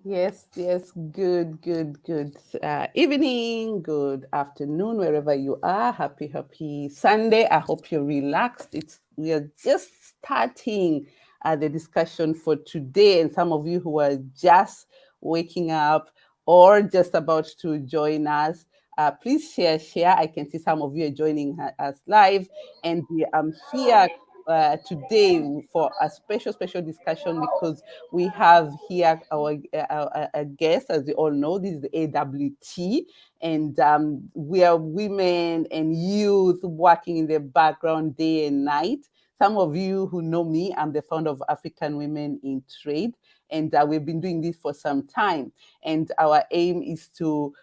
Yes, yes, good. Evening, good afternoon, wherever you are. Happy Sunday. I hope you're relaxed. We are just starting the discussion for today, and some of you who are just waking up or just about to join us, please share. I can see some of you are joining us live, and I'm here today for a special discussion because we have here our guest, as you all know. This is the AWT, and we are women and youth working in the background day and night. Some of you who know me, I'm the founder of African Women in Trade, and we've been doing this for some time. And our aim is to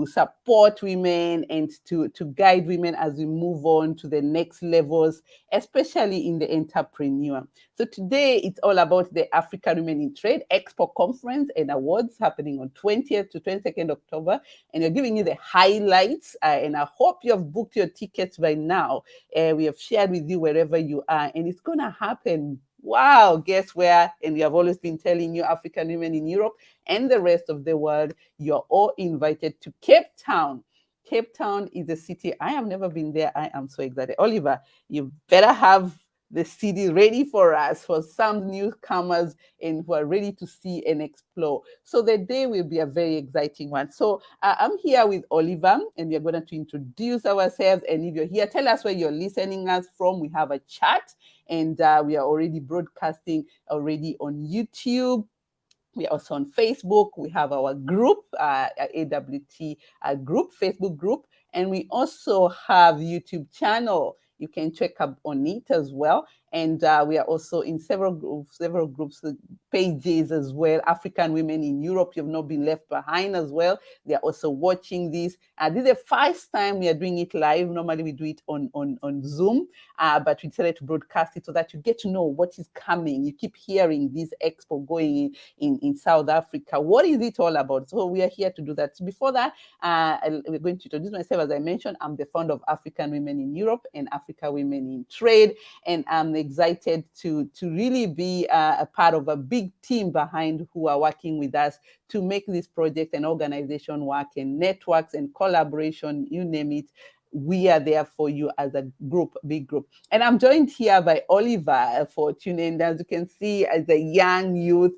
support women and to guide women as we move on to the next levels, especially in the entrepreneur. So today it's all about the African Women in Trade Expo Conference and Awards happening on 20th to 22nd October. And we're giving you the highlights. And I hope you have booked your tickets by now. We have shared with you wherever you are. And it's going to happen. Wow, guess where? And we have always been telling you, African women in Europe and the rest of the world, you're all invited to Cape Town. Cape Town is a city. I have never been there. I am so excited. Oliver, you better have the city ready for us, for some newcomers and who are ready to see and explore. So the day will be a very exciting one. So I'm here with Oliver, and we're going to introduce ourselves. And if you're here, tell us where you're listening us from. We have a chat, and we are already broadcasting already on YouTube. We are also on Facebook. We have our group, AWT group, Facebook group, and we also have YouTube channel. You can check up on it as well. And we are also in several groups, pages as well. African Women in Europe, you've not been left behind as well. They are also watching this. This is the first time we are doing it live. Normally we do it on Zoom, but we decided to broadcast it so that you get to know what is coming. You keep hearing this expo going in South Africa. What is it all about? So we are here to do that. So before that, we're going to introduce myself. As I mentioned, I'm the founder of African Women in Europe and Africa Women in Trade, and I'm excited to really be a part of a big team behind who are working with us to make this project and organization work, and networks and collaboration, you name it. We are there for you as a group, big group. And I'm joined here by Oliver for tuning. As you can see, as a young youth,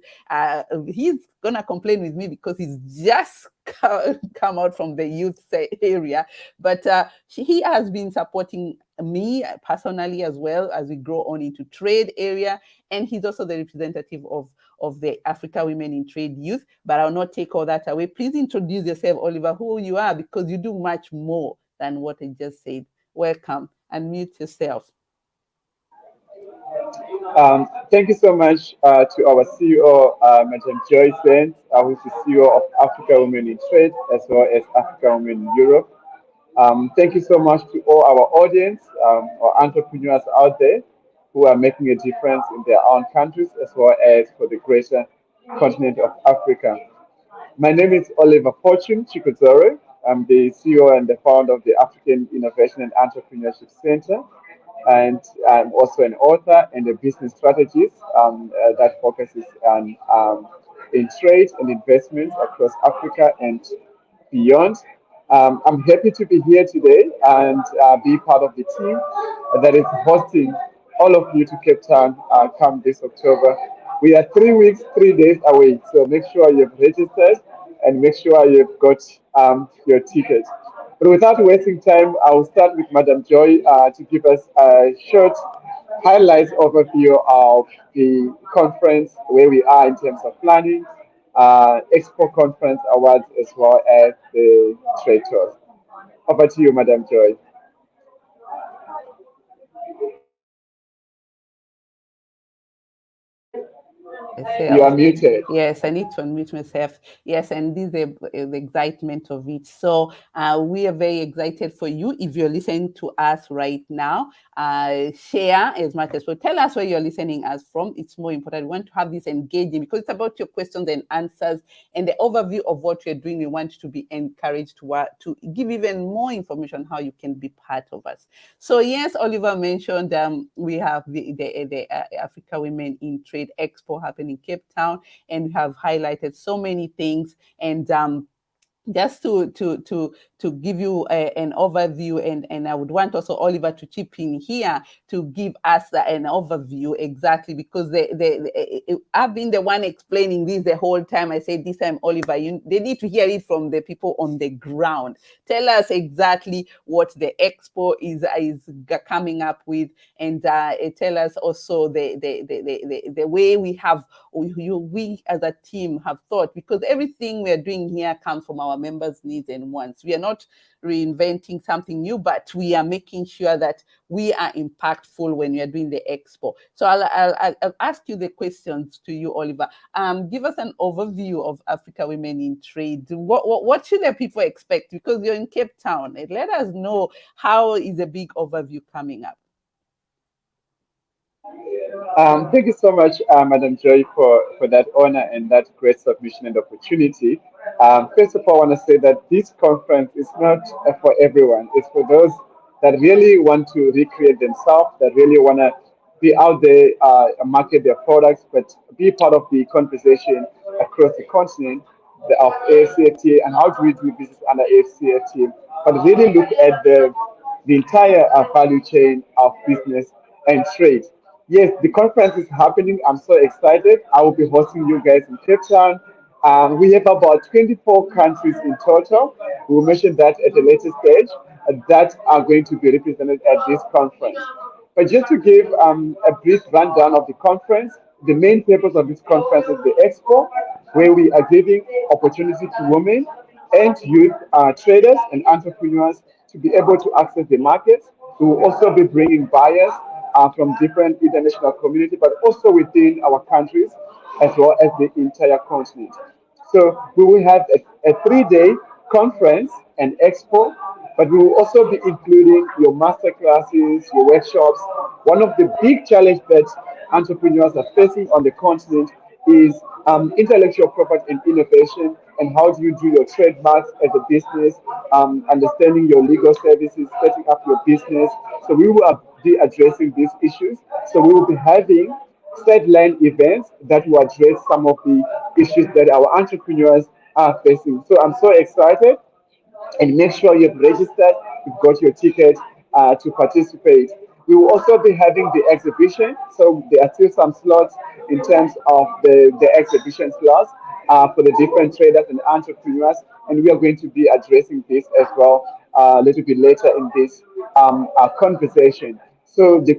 he's going to complain with me because he's just come out from the youth area. But he has been supporting me personally as well as we grow on into trade area. And he's also the representative of the Africa Women in Trade Youth. But I'll not take all that away. Please introduce yourself, Oliver, who you are, because you do much more than what I just said. Welcome. Unmute yourself. Thank you so much to our CEO, Madam Joyce Bent, who is the CEO of Africa Women in Trade, as well as Africa Women in Europe. Thank you so much to all our audience, our entrepreneurs out there who are making a difference in their own countries, as well as for the greater continent of Africa. My name is Oliver Fortune Chikuzore. I'm the CEO and the founder of the African Innovation and Entrepreneurship Center. And I'm also an author and a business strategist that focuses on in trade and investments across Africa and beyond. I'm happy to be here today and be part of the team that is hosting all of you to Cape Town come this October. We are 3 weeks, 3 days away, so make sure you've registered and make sure you've got your ticket. But without wasting time, I will start with Madam Joy to give us a short highlights overview of the conference, where we are in terms of planning, Expo Conference Awards, as well as the trade tours. Over to you, Madam Joy. You are muted. Yes, I need to unmute myself. Yes, and this is the excitement of it. So we are very excited for you. If you're listening to us right now, share as much as possible. Tell us where you're listening us from. It's more important. We want to have this engaging because it's about your questions and answers and the overview of what we're doing. We want to be encouraged to give even more information how you can be part of us. So yes, Oliver mentioned we have the Africa Women in Trade Expo happening happen in Cape Town, and we have highlighted so many things. And just to give you an overview, and I would want also Oliver to chip in here to give us an overview exactly, because I've been the one explaining this the whole time. I said this time, Oliver, they need to hear it from the people on the ground. Tell us exactly what the expo is coming up with, and tell us also the way we as a team have thought, because everything we are doing here comes from our members' needs and wants. We are not reinventing something new, but we are making sure that we are impactful when we are doing the expo. So I'll ask you the questions to you, Oliver. Give us an overview of Africa Women in Trade. What should the people expect? Because you're in Cape Town, and let us know how is a big overview coming up. Thank you so much, Madam Joy, for that honor and that great submission and opportunity. First of all, I want to say that this conference is not for everyone. It's for those that really want to recreate themselves, that really want to be out there, market their products, but be part of the conversation across the continent of AFCFTA and how do we do business under AFCFTA, but really look at the entire value chain of business and trade. Yes, the conference is happening. I'm so excited. I will be hosting you guys in Cape Town. We have about 24 countries in total. We will mention that at a later stage that are going to be represented at this conference. But just to give a brief rundown of the conference, the main purpose of this conference is the Expo, where we are giving opportunity to women and youth traders and entrepreneurs to be able to access the markets. We will also be bringing buyers from different international community, but also within our countries, as well as the entire continent. So we will have a 3-day conference and expo, but we will also be including your master classes, your workshops. One of the big challenges that entrepreneurs are facing on the continent is intellectual property and innovation, and how do you do your trademarks as a business, understanding your legal services, setting up your business. So we will be addressing these issues. So we will be having sideline events that will address some of the issues that our entrepreneurs are facing. So I'm so excited, and make sure you've registered, you've got your ticket to participate. We will also be having the exhibition, so there are still some slots in terms of the exhibition slots for the different traders and entrepreneurs, and we are going to be addressing this as well a little bit later in this conversation. So the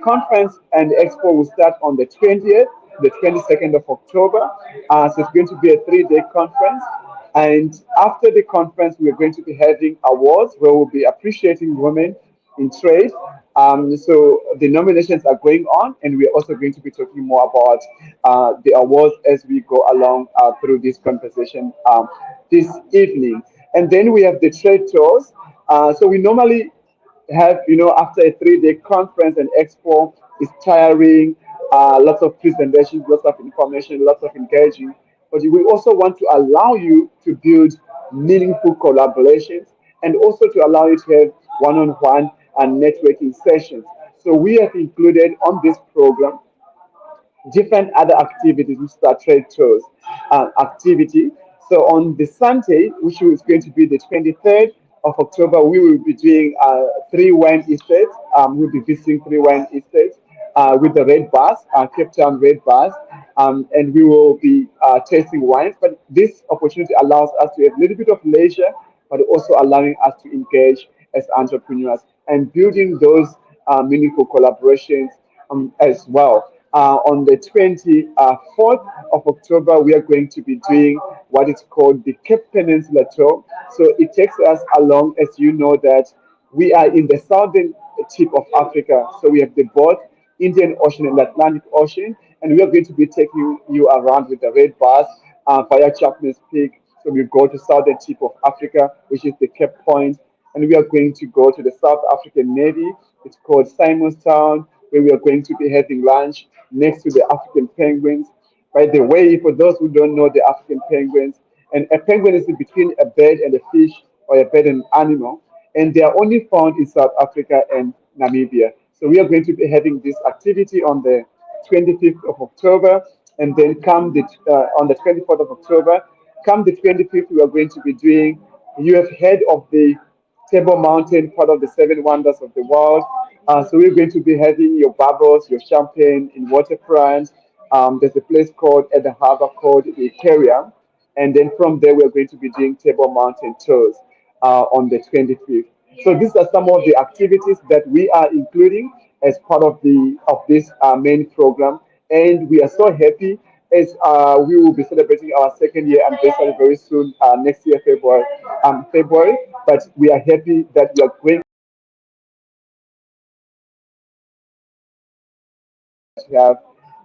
conference and expo will start on the 20th, the 22nd of October. So it's going to be a 3-day conference. And after the conference, we're going to be having awards where we'll be appreciating women in trade. So the nominations are going on, and we're also going to be talking more about the awards as we go along through this conversation this evening. And then we have the trade tours. So we normally have, after a 3-day conference and expo, is tiring, lots of presentations, lots of information, lots of engaging. But we also want to allow you to build meaningful collaborations, and also to allow you to have one-on-one and networking sessions. So we have included on this program different other activities, which are trade tours activity. So on the Sunday, which is going to be the 23rd of October, we will be doing 3 wine estates. We'll be visiting 3 wine estates with the red bus, Cape Town red bus, and we will be tasting wines. But this opportunity allows us to have a little bit of leisure, but also allowing us to engage as entrepreneurs and building those meaningful collaborations as well. On the 24th of October, we are going to be doing what is called the Cape Peninsula Tour. So it takes us along, as you know, that we are in the southern tip of Africa. So we have the both Indian Ocean and Atlantic Ocean, and we are going to be taking you around with the red bus via Chapman's Peak. So we go to southern tip of Africa, which is the Cape Point, and we are going to go to the South African Navy. It's called Simonstown, where we are going to be having lunch next to the African penguins. By the way, for those who don't know the African penguins, and a penguin is between a bird and a fish, or a bird and an animal, and they are only found in South Africa and Namibia. So we are going to be having this activity on the 25th of October. And then come on the 24th of October, come the 25th, we are going to be doing, you have heard of the Table Mountain, part of the seven wonders of the world. So we're going to be having your bubbles, your champagne in waterfront. There's a place called at the harbor called the Aquarium. And then from there, we're going to be doing Table Mountain tours on the 25th. So these are some of the activities that we are including as part of this main program, and we are so happy as we will be celebrating our second year anniversary very soon, next year February. February, but we are happy that we are going to have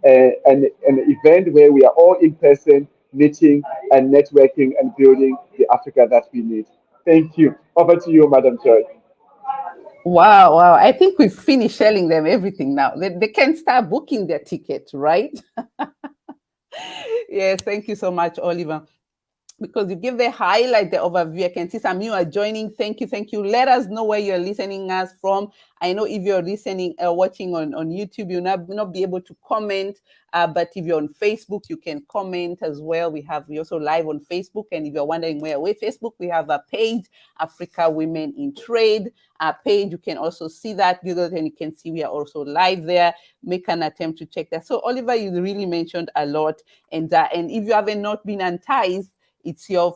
an event where we are all in person, meeting and networking and building the Africa that we need. Thank you. Over to you, Madam Joy. Wow, wow. I think we've finished selling them everything now. They can start booking their ticket, right? Yes, thank you so much, Oliver. Because you give the highlight, the overview. I can see some you are joining. Thank you, thank you. Let us know where you're listening us from. I know if you're listening, watching on YouTube, you'll not be able to comment. But if you're on Facebook, you can comment as well. We also live on Facebook. And if you're wondering where we're Facebook, we have a page, Africa Women in Trade. A page, you can also see that. And you can see we are also live there. Make an attempt to check that. So, Oliver, you really mentioned a lot. And if you haven't not been enticed, it's your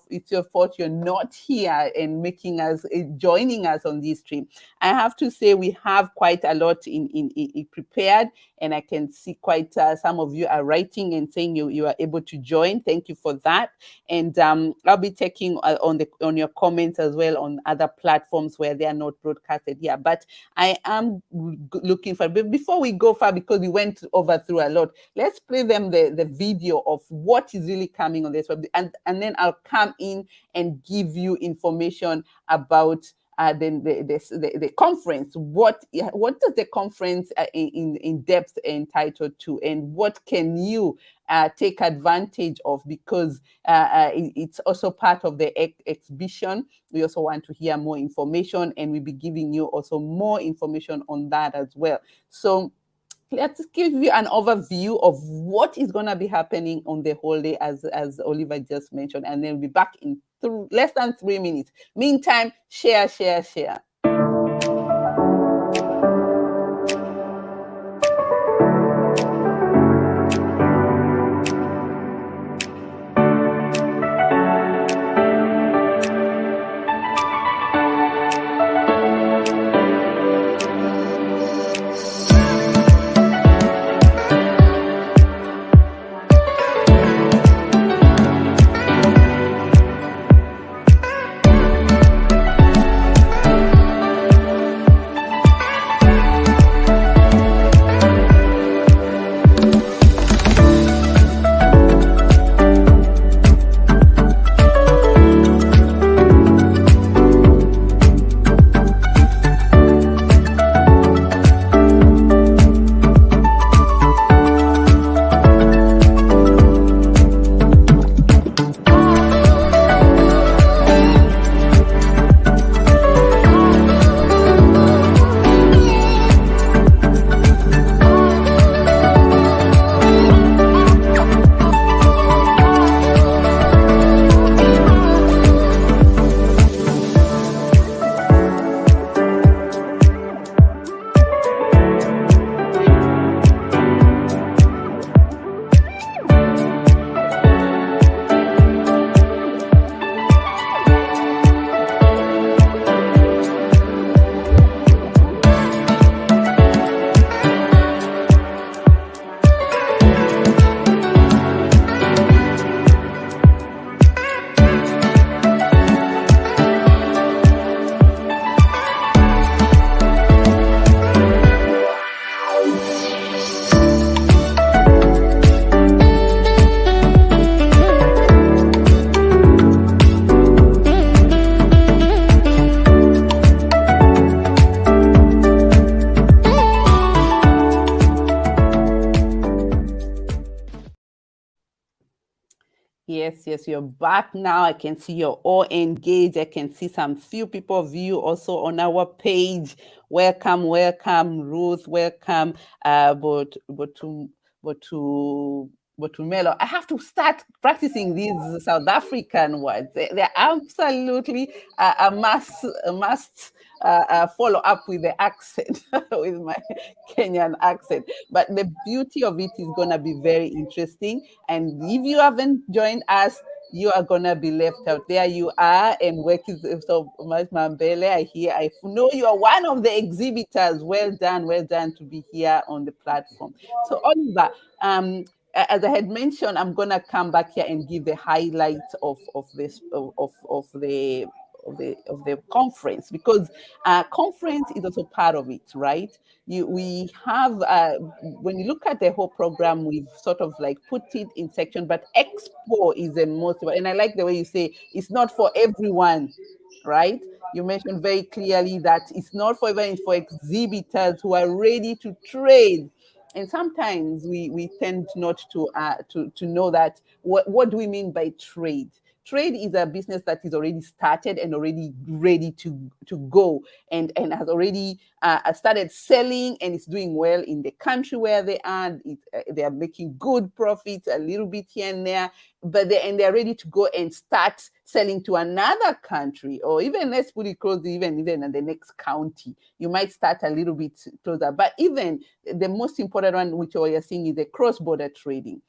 fault you're not here and making us joining us on this stream. I have to say we have quite a lot in prepared, and I can see quite some of you are writing and saying you are able to join. Thank you for that. And I'll be checking on your comments as well on other platforms where they are not broadcasted here. But I am looking for. But before we go far, because we went through a lot, let's play them the video of what is really coming on this web, and then I'll come in and give you information about the conference. What does the conference in depth entitled to, and what can you take advantage of, because it's also part of the exhibition. We also want to hear more information, and we'll be giving you also more information on that as well. So let's give you an overview of what is going to be happening on the whole day, as Oliver just mentioned, and then we'll be back in less than 3 minutes. Meantime, share. Yes, you're back now. I can see you're all engaged. I can see some few people of you also on our page. Welcome, Ruth. Welcome, but to Botumelo. I have to start practicing these South African words. They're absolutely a must follow up with the accent, with my Kenyan accent. But the beauty of it is going to be very interesting. And if you haven't joined us, you are gonna be left out. There you are, and work is so much Mambele. I know you are one of the exhibitors. Well done to be here on the platform. So Oliver, as I had mentioned, I'm gonna come back here and give the highlights of this of the conference, because conference is also part of it, right? We have when you look at the whole program, we've sort of like put it in section, but Expo is the most, and I like the way you say it's not for everyone, right? You mentioned very clearly that it's not for everyone, it's for exhibitors who are ready to trade. And sometimes we tend not to know that what do we mean by trade. Trade is a business that is already started and already ready to go, and has already started selling, and it's doing well in the country where they are. They are making good profits, a little bit here and there, but they're ready to go and start selling to another country, or even, let's put it close, even in the next county. You might start a little bit closer, but even the most important one, which you're seeing, is the cross-border trading.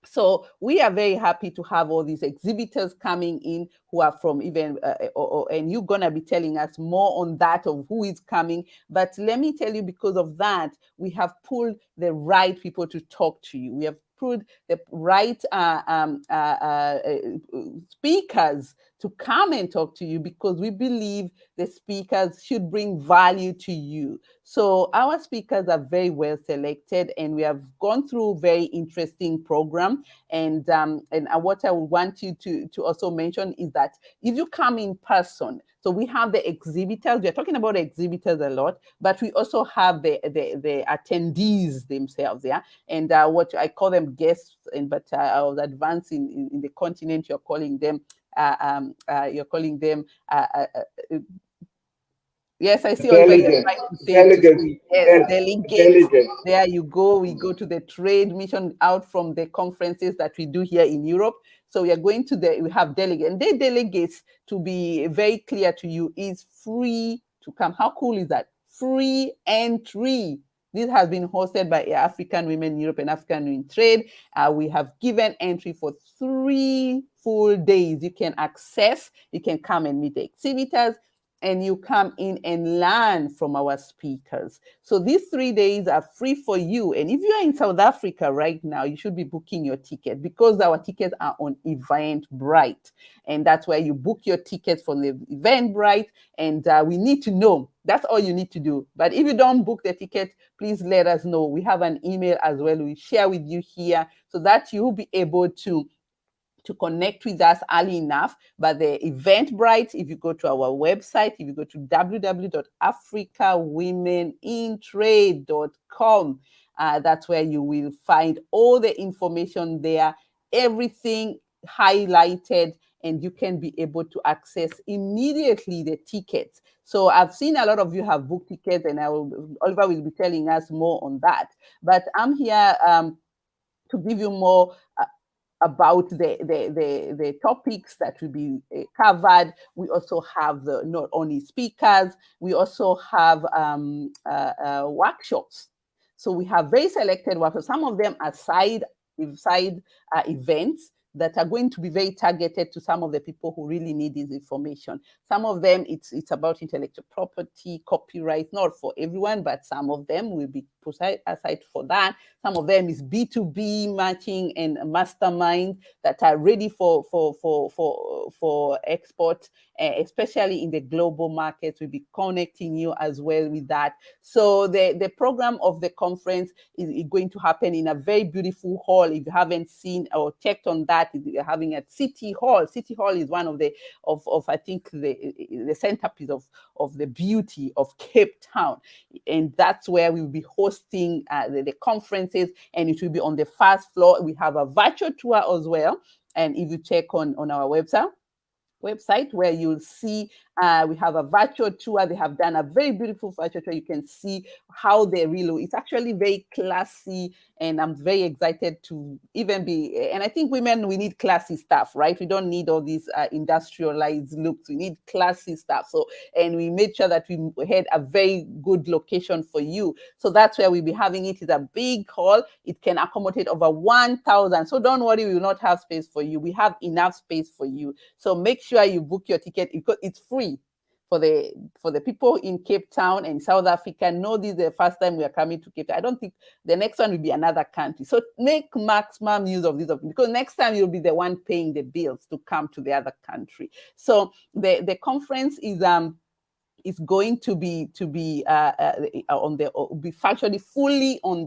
So we are very happy to have all these exhibitors coming in who are from even, and you're going to be telling us more on that, of who is coming. But let me tell you, because of that, we have pulled the right people to talk to you. We have pulled the right speakers to come and talk to you, because we believe the speakers should bring value to you. So our speakers are very well selected, and we have gone through a very interesting program. And what I would want you to also mention is that if you come in person, so we have the exhibitors. We are talking about exhibitors a lot, but we also have the attendees themselves, yeah. And what I call them guests, but I was advancing in the continent. You're calling them. Yes, I see Oliver, you're Delegates, trying to say it to delegates, see. Yes, delegates. delegates. There you go. We go to the trade mission out from the conferences that we do here in Europe. So we are going to we have delegates. And the delegates, to be very clear to you, is free to come. How cool is that? Free entry. This has been hosted by African Women in Europe and Africawomenintrade. We have given entry for 3 full days. You can access, you can come and meet the exhibitors, and you come in and learn from our speakers. So these 3 days are free for you. And if you are in South Africa right now, you should be booking your ticket, because our tickets are on Eventbrite. And that's where you book your tickets from the Eventbrite. And we need to know. That's all you need to do. But if you don't book the ticket, please let us know. We have an email as well. We share with you here, so that you will be able to connect with us early enough. But the Eventbrite, if you go to our website, if you go to www.africawomenintrade.com, that's where you will find all the information there, everything highlighted, and you can be able to access immediately the tickets. So I've seen a lot of you have booked tickets, and Oliver will be telling us more on that. But I'm here to give you more about the topics that will be covered. We also have not only speakers, we also have workshops. So we have very selected workshops. Some of them are side events that are going to be very targeted to some of the people who really need this information. Some of them, it's about intellectual property, copyright, not for everyone, but some of them will be put aside for that. Some of them is B2B matching and mastermind that are ready for export, especially in the global markets. We'll be connecting you as well with that. So the program of the conference is going to happen in a very beautiful hall. If you haven't seen or checked on that, you're having at City Hall. City Hall is one of the I think the centerpiece of the beauty of Cape Town, and that's where we'll be hosting the conferences, and it will be on the first floor. We have a virtual tour as well, and if you check on our website where you'll see We have a virtual tour. They have done a very beautiful virtual tour. You can see how they really, it's actually very classy, and I'm very excited to even be, and I think women, we need classy stuff, right? We don't need all these industrialized looks. We need classy stuff. So, and we made sure that we had a very good location for you. So that's where we'll be having it. It's a big hall. It can accommodate over 1,000. So don't worry, we will not have space for you. We have enough space for you. So make sure you book your ticket because it's free for the people in Cape Town and South Africa. No, this is the first time we are coming to Cape Town. I don't think the next one will be another country. So make maximum use of this, because next time you'll be the one paying the bills to come to the other country. So the conference is going to be on the be factually fully on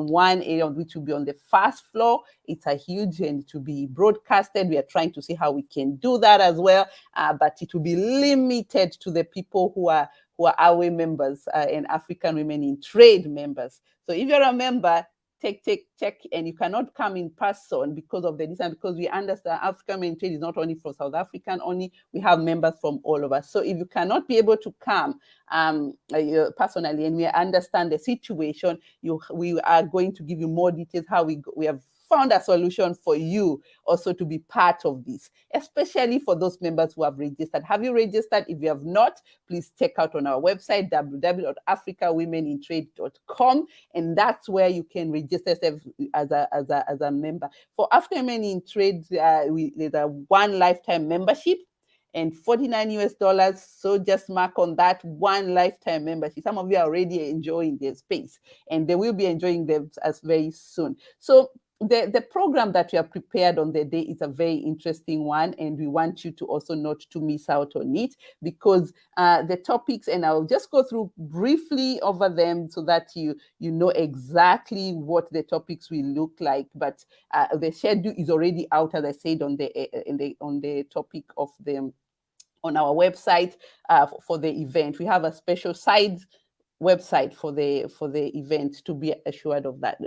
one area, which will be on the first floor. It's a huge, and to be broadcasted. We are trying to see how we can do that as well, but it will be limited to the people who are our members and African Women in Trade members. So if you're a member, check, and you cannot come in person because of the distance, because we understand Africawomenintrade is not only for South African only, we have members from all over. So if you cannot be able to come personally, and we understand the situation, we are going to give you more details how we have found a solution for you also to be part of this, especially for those members who have registered. Have you registered? If you have not, please check out on our website, www.africawomenintrade.com, and that's where you can register as a member. For African Women in Trade, there's a one lifetime membership and $49. So just mark on that one lifetime membership. Some of you are already enjoying their space, and they will be enjoying them as very soon. So the program that we have prepared on the day is a very interesting one, and we want you to also not to miss out on it, because the topics, and I'll just go through briefly over them so that you know exactly what the topics will look like. But the schedule is already out, as I said, on the topic of them on our website for the event. We have a special side website for the event to be assured of that,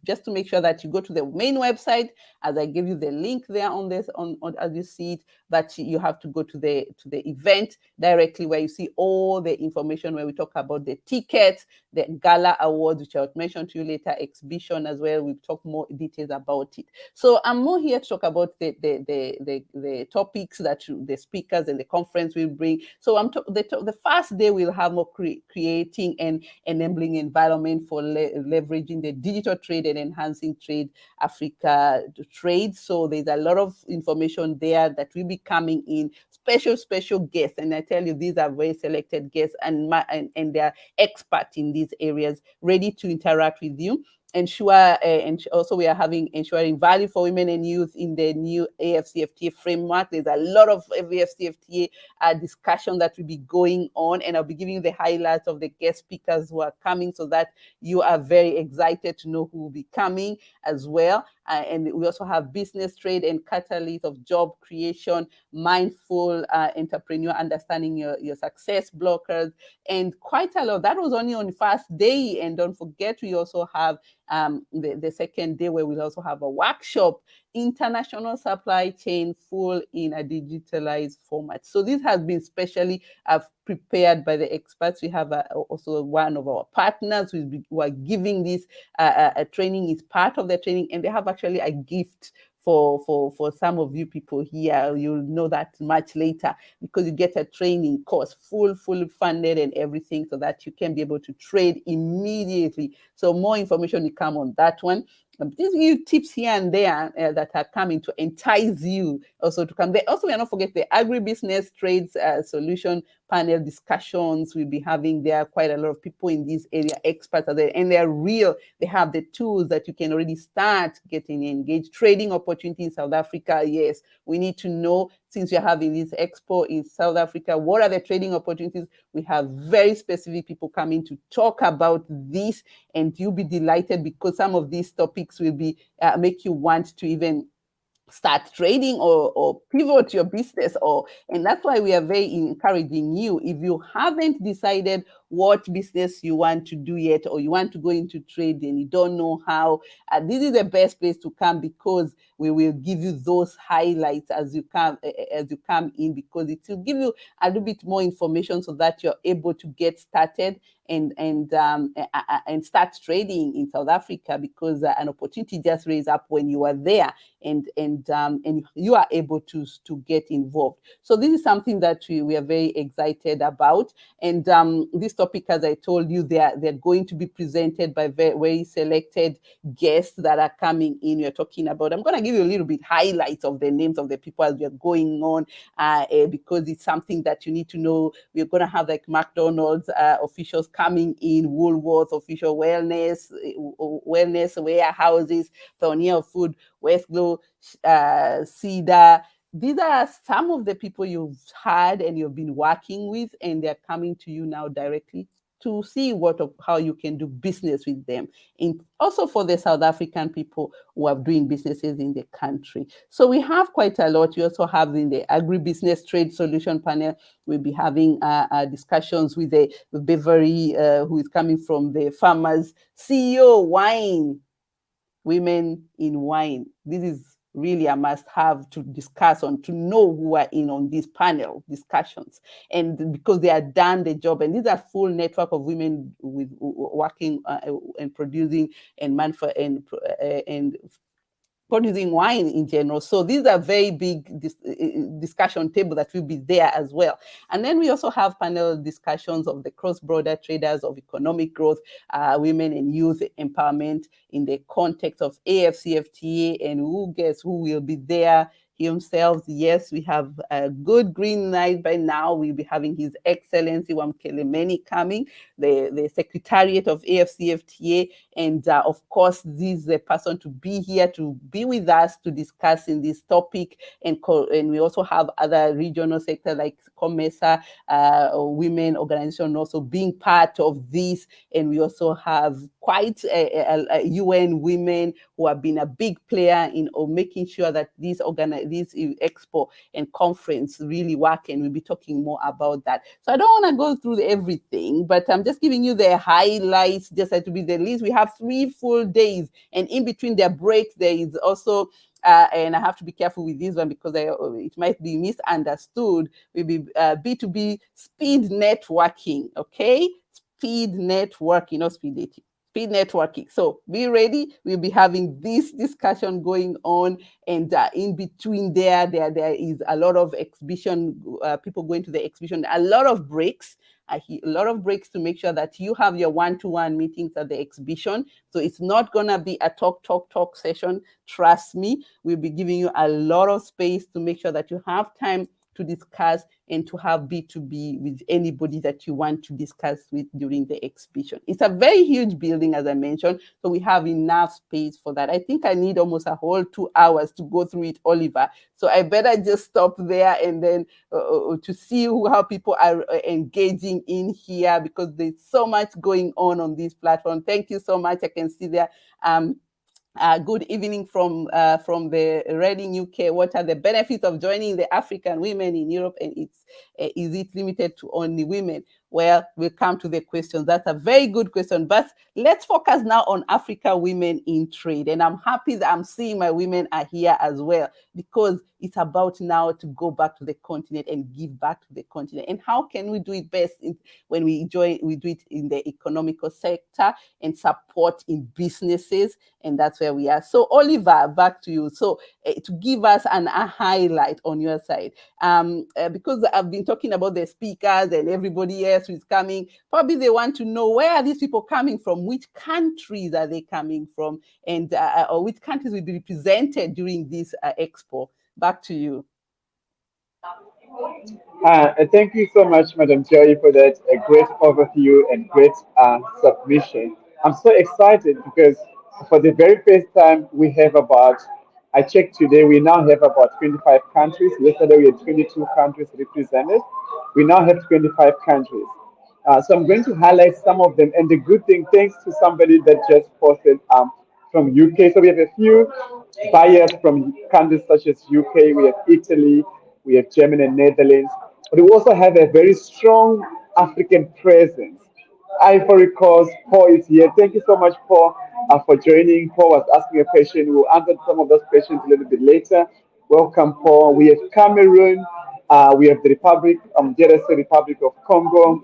just to make sure that you go to the main website, as I give you the link there on this on as you see it, but you have to go to the event directly, where you see all the information, where we talk about the tickets, the gala awards, which I'll mention to you later, exhibition as well. We'll talk more details about it. So I'm more here to talk about the topics that the speakers and the conference will bring. So the first day we'll have more creating and enabling environment for leveraging the digital trade and enhancing trade Africa trade. So there's a lot of information there that will be coming in. Special guests, and I tell you, these are very selected guests, and they're experts in these areas, ready to interact with you. And also we are ensuring value for women and youth in the new AFCFTA framework. There's a lot of AFCFTA discussion that will be going on, and I'll be giving you the highlights of the guest speakers who are coming, so that you are very excited to know who will be coming as well. And we also have business, trade, and catalyst of job creation, mindful entrepreneur, understanding your success blockers, and quite a lot. That was only on the first day, and don't forget, we also have the second day, where we'll also have a workshop, international supply chain full in a digitalized format. So this has been specially prepared by the experts. We have also one of our partners who are giving this training, is part of the training, and they have actually a gift for some of you people here. You'll know that much later, because you get a training course, fully funded and everything, so that you can be able to trade immediately. So more information will come on that one. These new tips here and there that are coming to entice you also to come. Also, we are not forget the agribusiness trades solution panel discussions we'll be having there. Quite a lot of people in this area, experts are there, and they're real. They have the tools that you can already start getting engaged. Trading opportunity in South Africa, yes, we need to know, since we're having this expo in South Africa, what are the trading opportunities? We have very specific people coming to talk about this, and you'll be delighted, because some of these topics will be make you want to even start trading or pivot your business, and that's why we are very encouraging you. If you haven't decided what business you want to do yet, or you want to go into trade and you don't know how, this is the best place to come, because we will give you those highlights as you come in, because it will give you a little bit more information so that you're able to get started and start trading in South Africa, because an opportunity just raised up when you are there, and you are able to get involved. So this is something that we are very excited about. And this topic, as I told you, they're going to be presented by very selected guests that are coming in. We're talking about, I'm going to give you a little bit highlights of the names of the people as we're going on, because it's something that you need to know. We're going to have like McDonald's officials coming in, Woolworths official, wellness warehouses, Pioneer of Food, Westglow, Cedar. These are some of the people you've had and you've been working with, and they're coming to you now directly to see how you can do business with them. And also for the South African people who are doing businesses in the country. So we have quite a lot. You also have in the agribusiness trade solution panel, we'll be having discussions with Beverly, who is coming from the farmers CEO wine, women in wine. This is really a must-have to discuss on, to know who are in on these panel discussions, and because they are done the job, and these are full network of women with working and producing and producing wine in general. So these are very big discussion table that will be there as well. And then we also have panel discussions of the cross-border traders, of economic growth, women and youth empowerment in the context of AFCFTA, and who will be there himself. Yes, we have a good green light by now. We'll be having His Excellency Wamkelemeni coming, the Secretariat of AFCFTA, and of course, this is the person to be here to be with us to discuss in this topic. And we also have other regional sectors like COMESA, women organization also being part of this. And we also have quite a UN women who have been a big player in making sure that this expo and conference really work, and we'll be talking more about that. So I don't want to go through everything, but I'm just giving you the highlights, just to be the least. We have 3 full days, and in between their breaks, there is also and I have to be careful with this one because it might be misunderstood. Will be B2B speed networking, okay? Speed networking, not speed dating. Speed networking. So be ready. We'll be having this discussion going on, and in between there is a lot of exhibition, people going to the exhibition, a lot of breaks. A lot of breaks to make sure that you have your one-to-one meetings at the exhibition. So it's not going to be a talk session. Trust me, we'll be giving you a lot of space to make sure that you have time to discuss and to have B2B with anybody that you want to discuss with during the exhibition. It's a very huge building, as I mentioned, so we have enough space for that. I think I need almost a whole 2 hours to go through it, Oliver. So I better just stop there and then to see how people are engaging in here, because there's so much going on this platform. Thank you so much. I can see there. Good evening from the Reading, UK. What are the benefits of joining the African women in Europe, and is it limited to only women? Well, we'll come to the questions. That's a very good question. But let's focus now on Africa women in trade. And I'm happy that I'm seeing my women are here as well, because it's about now to go back to the continent and give back to the continent. And how can we do it best when we do it in the economical sector and support in businesses? And that's where we are. So Oliver, back to you. So to give us a highlight on your side, because I've been talking about the speakers and everybody else who is coming, probably they want to know, where are these people coming from? Which countries are they coming from? And or which countries will be represented during this expo? Back to you. Thank you so much, Madam Joy, for that great overview and great submission. I'm so excited because for the very first time, we have I checked today, we now have about 25 countries. Yesterday, we had 22 countries represented. We now have 25 countries. So I'm going to highlight some of them. And the good thing, thanks to somebody that just posted from UK. So we have a few buyers from countries such as UK, we have Italy, we have Germany and Netherlands. But we also have a very strong African presence. Ivory Coast. Paul is here. Thank you so much, Paul, for joining. Paul was asking a question. We'll answer some of those questions a little bit later. Welcome, Paul. We have Cameroon. We have the DRC Republic of Congo.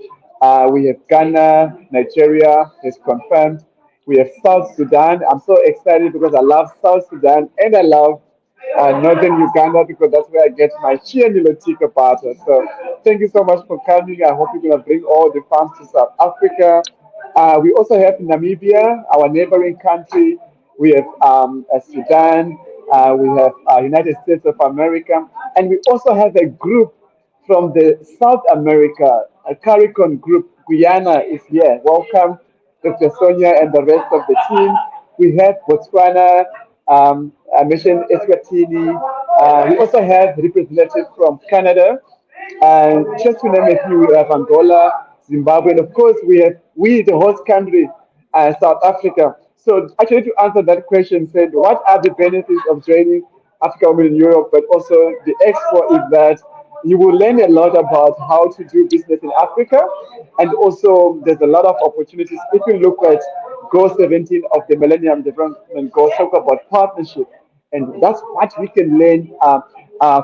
We have Ghana. Nigeria has confirmed. We have South Sudan. I'm so excited because I love South Sudan and I love northern Uganda because that's where I get my chia nilotica butter. So thank you so much for coming. I hope you're going to bring all the farms to South Africa. We also have Namibia, our neighboring country. We have Sudan. We have United States of America. And we also have a group from the South America, a CARICOM group. Guyana is here. Welcome, Dr. Sonia and the rest of the team. We have Botswana, I mentioned Eswatini. We also have representatives from Canada. And just to name a few, we have Angola, Zimbabwe, and of course, the host country, South Africa. So actually, to answer that question, said what are the benefits of joining Africa Women in Europe, but also the Expo is that you will learn a lot about how to do business in Africa, and also there's a lot of opportunities. If you look at Goal 17 of the Millennium Development Goals, talk about partnership, and that's what we can learn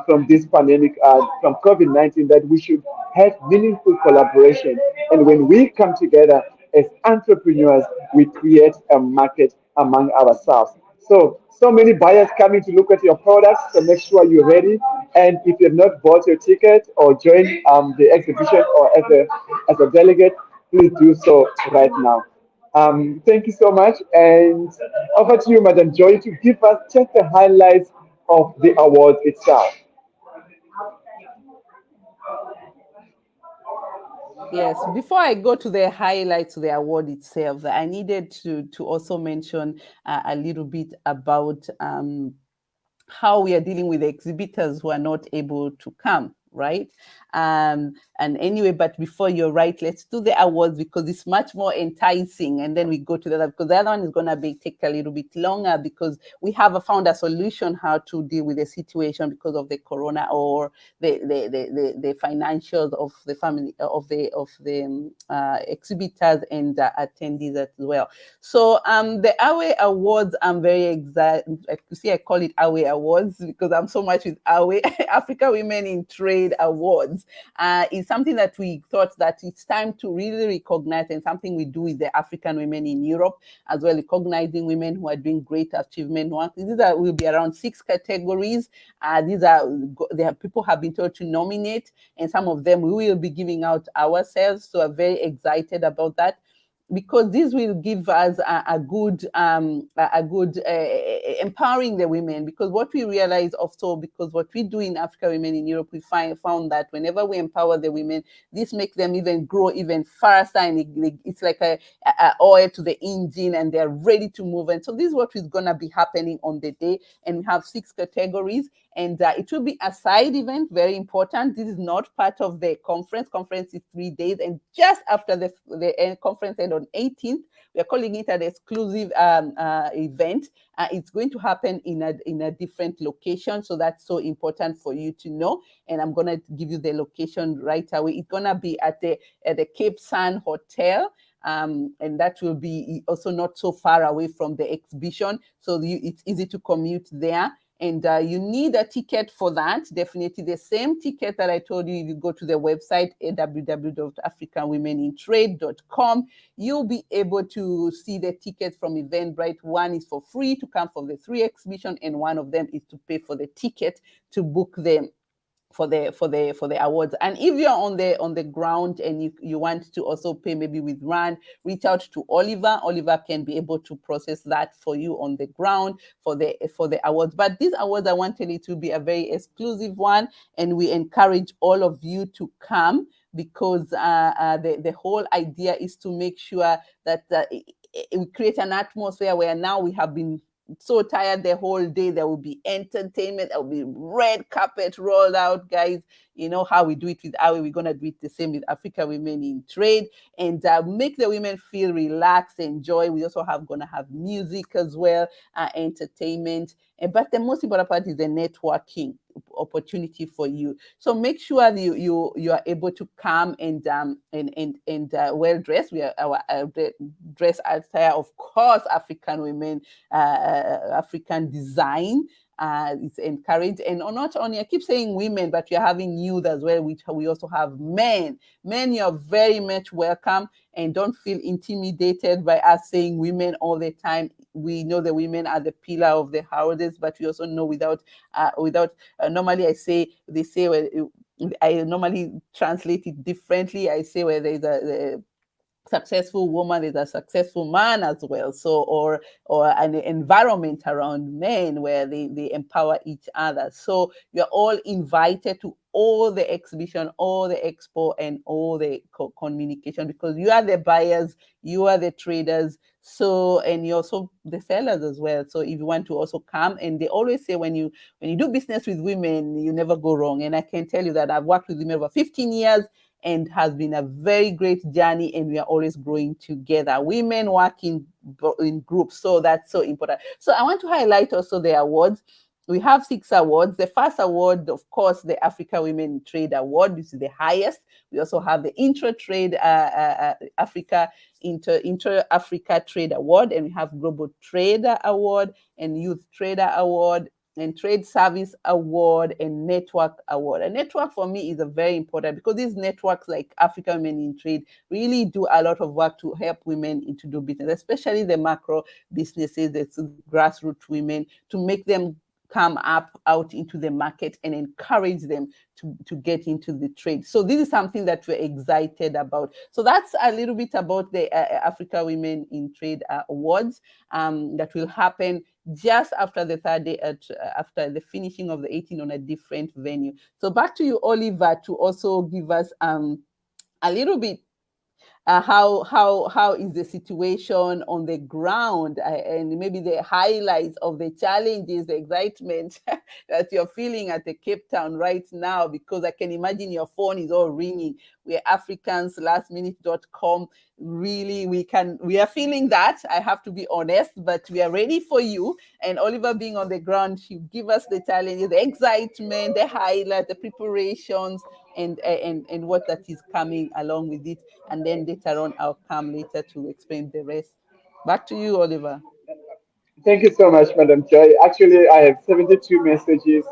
from this pandemic, from COVID-19, that we should have meaningful collaboration. And when we come together as entrepreneurs, we create a market among ourselves. So many buyers coming to look at your products, so make sure you're ready. And if you've not bought your ticket or joined the exhibition or as a delegate, please do so right now. Thank you so much. And over to you, Madam Joy, to give us just the highlights of the award itself. Yes, before I go to the highlights of the award itself, I needed to also mention a little bit about how we are dealing with the exhibitors who are not able to come, right? And anyway, but before you're right, let's do the awards because it's much more enticing, and then we go to the other, because the other one is going to be take a little bit longer because we have found a solution how to deal with the situation because of the corona or the financials of the family of the exhibitors and attendees as well. So the Awe Awards, I'm very excited. You see, I call it Awe Awards because I'm so much with Awe Africa Women in Trade Awards. Is something that we thought that it's time to really recognize, and something we do with the African women in Europe as well, recognizing women who are doing great achievement. Will be around 6 categories. There are people have been told to nominate, and some of them we will be giving out ourselves. So I'm very excited about that, because this will give us a good empowering the women. Because what we realize also, because what we do in Africa Women in Europe, we found that whenever we empower the women, this makes them even grow even faster, and it's like a oil to the engine, and they're ready to move. And so this is what is going to be happening on the day, and we have 6 categories. And it will be a side event, very important. This is not part of the conference. Conference is 3 days, and just after the conference end on 18th, we are calling it an exclusive event. It's going to happen in a different location, so that's so important for you to know. And I'm gonna give you the location right away. It's gonna be at the Cape San Hotel. And that will be also not so far away from the exhibition, so it's easy to commute there. And you need a ticket for that. Definitely the same ticket that I told you. If you go to the website, www.africawomenintrade.com, you'll be able to see the tickets from Eventbrite. One is for free to come for the 3 exhibition, and one of them is to pay for the ticket to book them for the awards. And if you're on the ground and you want to also pay maybe with RAND, reach out to Oliver can be able to process that for you on the ground for the awards. But these awards, I wanted it to be a very exclusive one, and we encourage all of you to come, because the whole idea is to make sure that we create an atmosphere where now we have been so tired the whole day. There will be entertainment, there will be red carpet rolled out, guys. You know how we do it with Awe. We're gonna do it the same with Africa Women in Trade, and make the women feel relaxed, enjoy. We also gonna have music as well, entertainment. But the most important part is the networking. opportunity for you. So make sure you are able to come well dressed. We are our dress attire, of course, African women, African design. It's encouraged, and not only, I keep saying women, but we are having youth as well, which we also have men. Men, you're very much welcome, and don't feel intimidated by us saying women all the time. We know the women are the pillar of the houses, but we also know normally they say, well, I normally translate it differently. I say where there is a successful woman is a successful man as well. So or an environment around men where they empower each other. So you're all invited to all the exhibition, all the expo, and all the communication, because you are the buyers, you are the traders, so, and you're also the sellers as well. So if you want to also come, and they always say when you do business with women, you never go wrong. And I can tell you that I've worked with women over 15 years, and has been a very great journey, and we are always growing together. Women work in groups, so that's so important. So I want to highlight also the awards. We have 6 awards. The first award, of course, the Africa Women in Trade Award, which is the highest. We also have the Intra-Trade Africa Inter-Africa Trade Award, and we have Global Trader Award, and Youth Trader Award, and Trade Service Award, and Network Award. A network for me is a very important, because these networks like Africa Women in Trade really do a lot of work to help women into do business, especially the macro businesses, the grassroots women, to make them come out into the market and encourage them to get into the trade. So this is something that we're excited about. So that's a little bit about the Africa Women in Trade Awards that will happen just after the third day after the finishing of the 18 on a different venue. So back to you, Oliver, to also give us a little bit how is the situation on the ground, and maybe the highlights of the challenges, the excitement that you're feeling at the Cape Town right now, because I can imagine your phone is all ringing. We're Africans, lastminute.com. Really, we are feeling that, I have to be honest, but we are ready for you. And Oliver being on the ground, he give us the challenges, the excitement, the highlight, the preparations, and what that is coming along with it. And then later on, I'll come later to explain the rest. Back to you, Oliver. Thank you so much, Madam Joy. Actually, I have 72 messages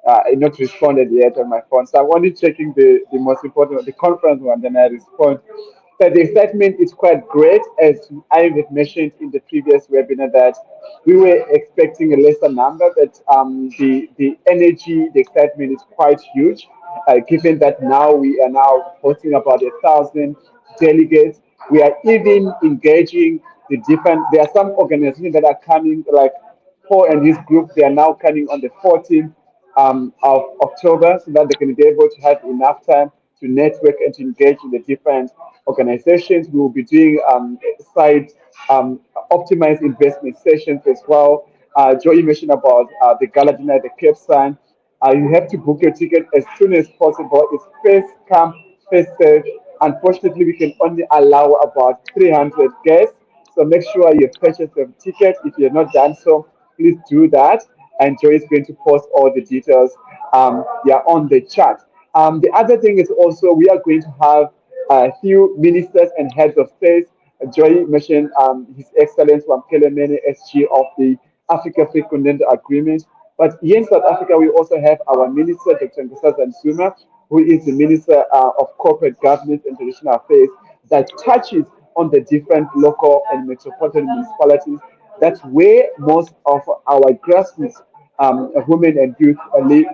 not responded yet on my phone. So I'm only checking the most important, the conference one, then I respond. But the excitement is quite great, as I have mentioned in the previous webinar, that we were expecting a lesser number, but the energy, the excitement is quite huge, given that now we are now hosting about 1,000 delegates. We are even engaging there are some organizations that are coming, like Paul and his group, they are now coming on the 14th of October, so that they can be able to have enough time to network and to engage in the different organizations. We will be doing side optimized investment sessions as well. Joy mentioned about the gala dinner at the Cape Town. You have to book your ticket as soon as possible. It's first come, first serve. Unfortunately, we can only allow about 300 guests. So make sure you purchase your ticket. If you have not done so, please do that. And Joy is going to post all the details on the chat. The other thing is also we are going to have a few ministers and heads of state. Joy mentioned His Excellency Wamkele Mene, SG of the Africa Free Continental Agreement. But here in South Africa, we also have our Minister, Dr. Nkosazana Zuma, who is the Minister of Corporate Governance and Traditional Affairs, that touches on the different local and metropolitan municipalities. That's where most of our grassroots women and youth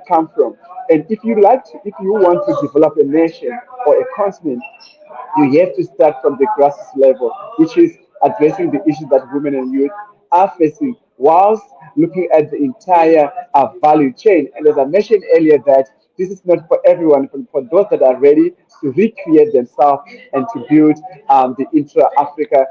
come from. And if you want to develop a nation or a continent, you have to start from the grassroots level, which is addressing the issues that women and youth are facing, whilst looking at the entire value chain. And as I mentioned earlier, that this is not for everyone, for those that are ready to recreate themselves and to build the intra-Africa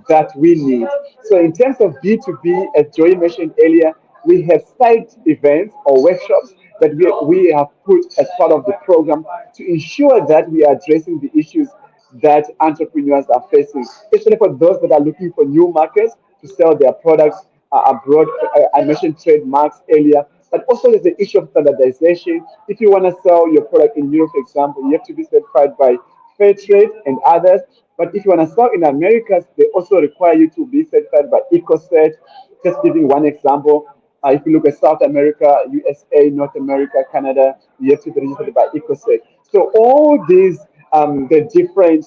that we need. So in terms of B2B, as Joy mentioned earlier, we have side events or workshops that we have put as part of the program to ensure that we are addressing the issues that entrepreneurs are facing, especially for those that are looking for new markets to sell their products abroad. I mentioned trademarks earlier, But also there's the issue of standardization. If you want to sell your product in Europe, for example, you have to be certified by fair trade and others. But if you want to sell in Americas, they also require you to be certified by EcoCert. Just giving one example, if you look at South America, USA, North America, Canada, you have to be registered by EcoCert. So all these, the different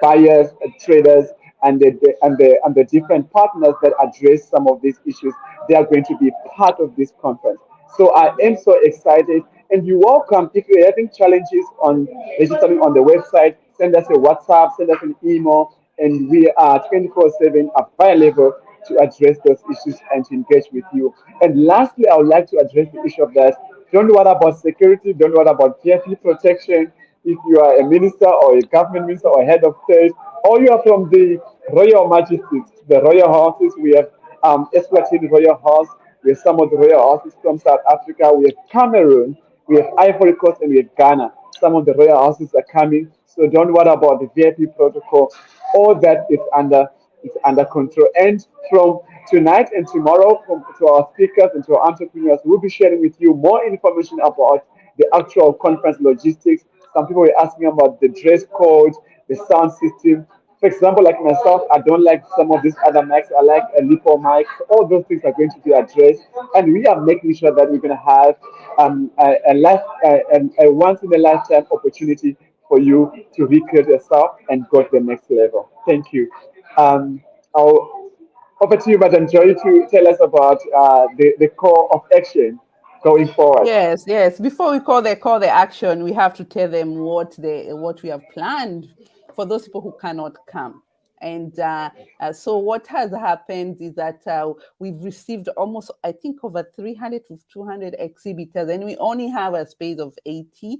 buyers, traders, and the different partners that address some of these issues, they are going to be part of this conference. So I am so excited, and you're welcome. If you're having challenges on registering on the website, send us a WhatsApp, send us an email, and we are 24/7 available to address those issues and to engage with you. And lastly, I would like to address the issue of that. Don't worry about security, don't worry about VIP protection. If you are a minister or a government minister or head of state, or you are from the Royal Majesties, the Royal Houses, we have Eswatini Royal House, we have some of the Royal Houses from South Africa, we have Cameroon, we have Ivory Coast, and we have Ghana. Some of the Royal Houses are coming, so don't worry about the VIP protocol. All that is under control. And from tonight and tomorrow, to our speakers and to our entrepreneurs, we'll be sharing with you more information about the actual conference logistics. Some people were asking about the dress code, the sound system. For example, like myself, I don't like some of these other mics. I like a lipo mic. All those things are going to be addressed, and we are making sure that we're going to have a once in a lifetime opportunity for you to recreate yourself and go to the next level. Thank you. I'll over to you, Madam Joy, to tell us about the call of action going forward. Yes, yes. Before we call the action, we have to tell them what we have planned for those people who cannot come. And so what has happened is that we've received almost, I think, over 300 to 200 exhibitors, and we only have a space of 80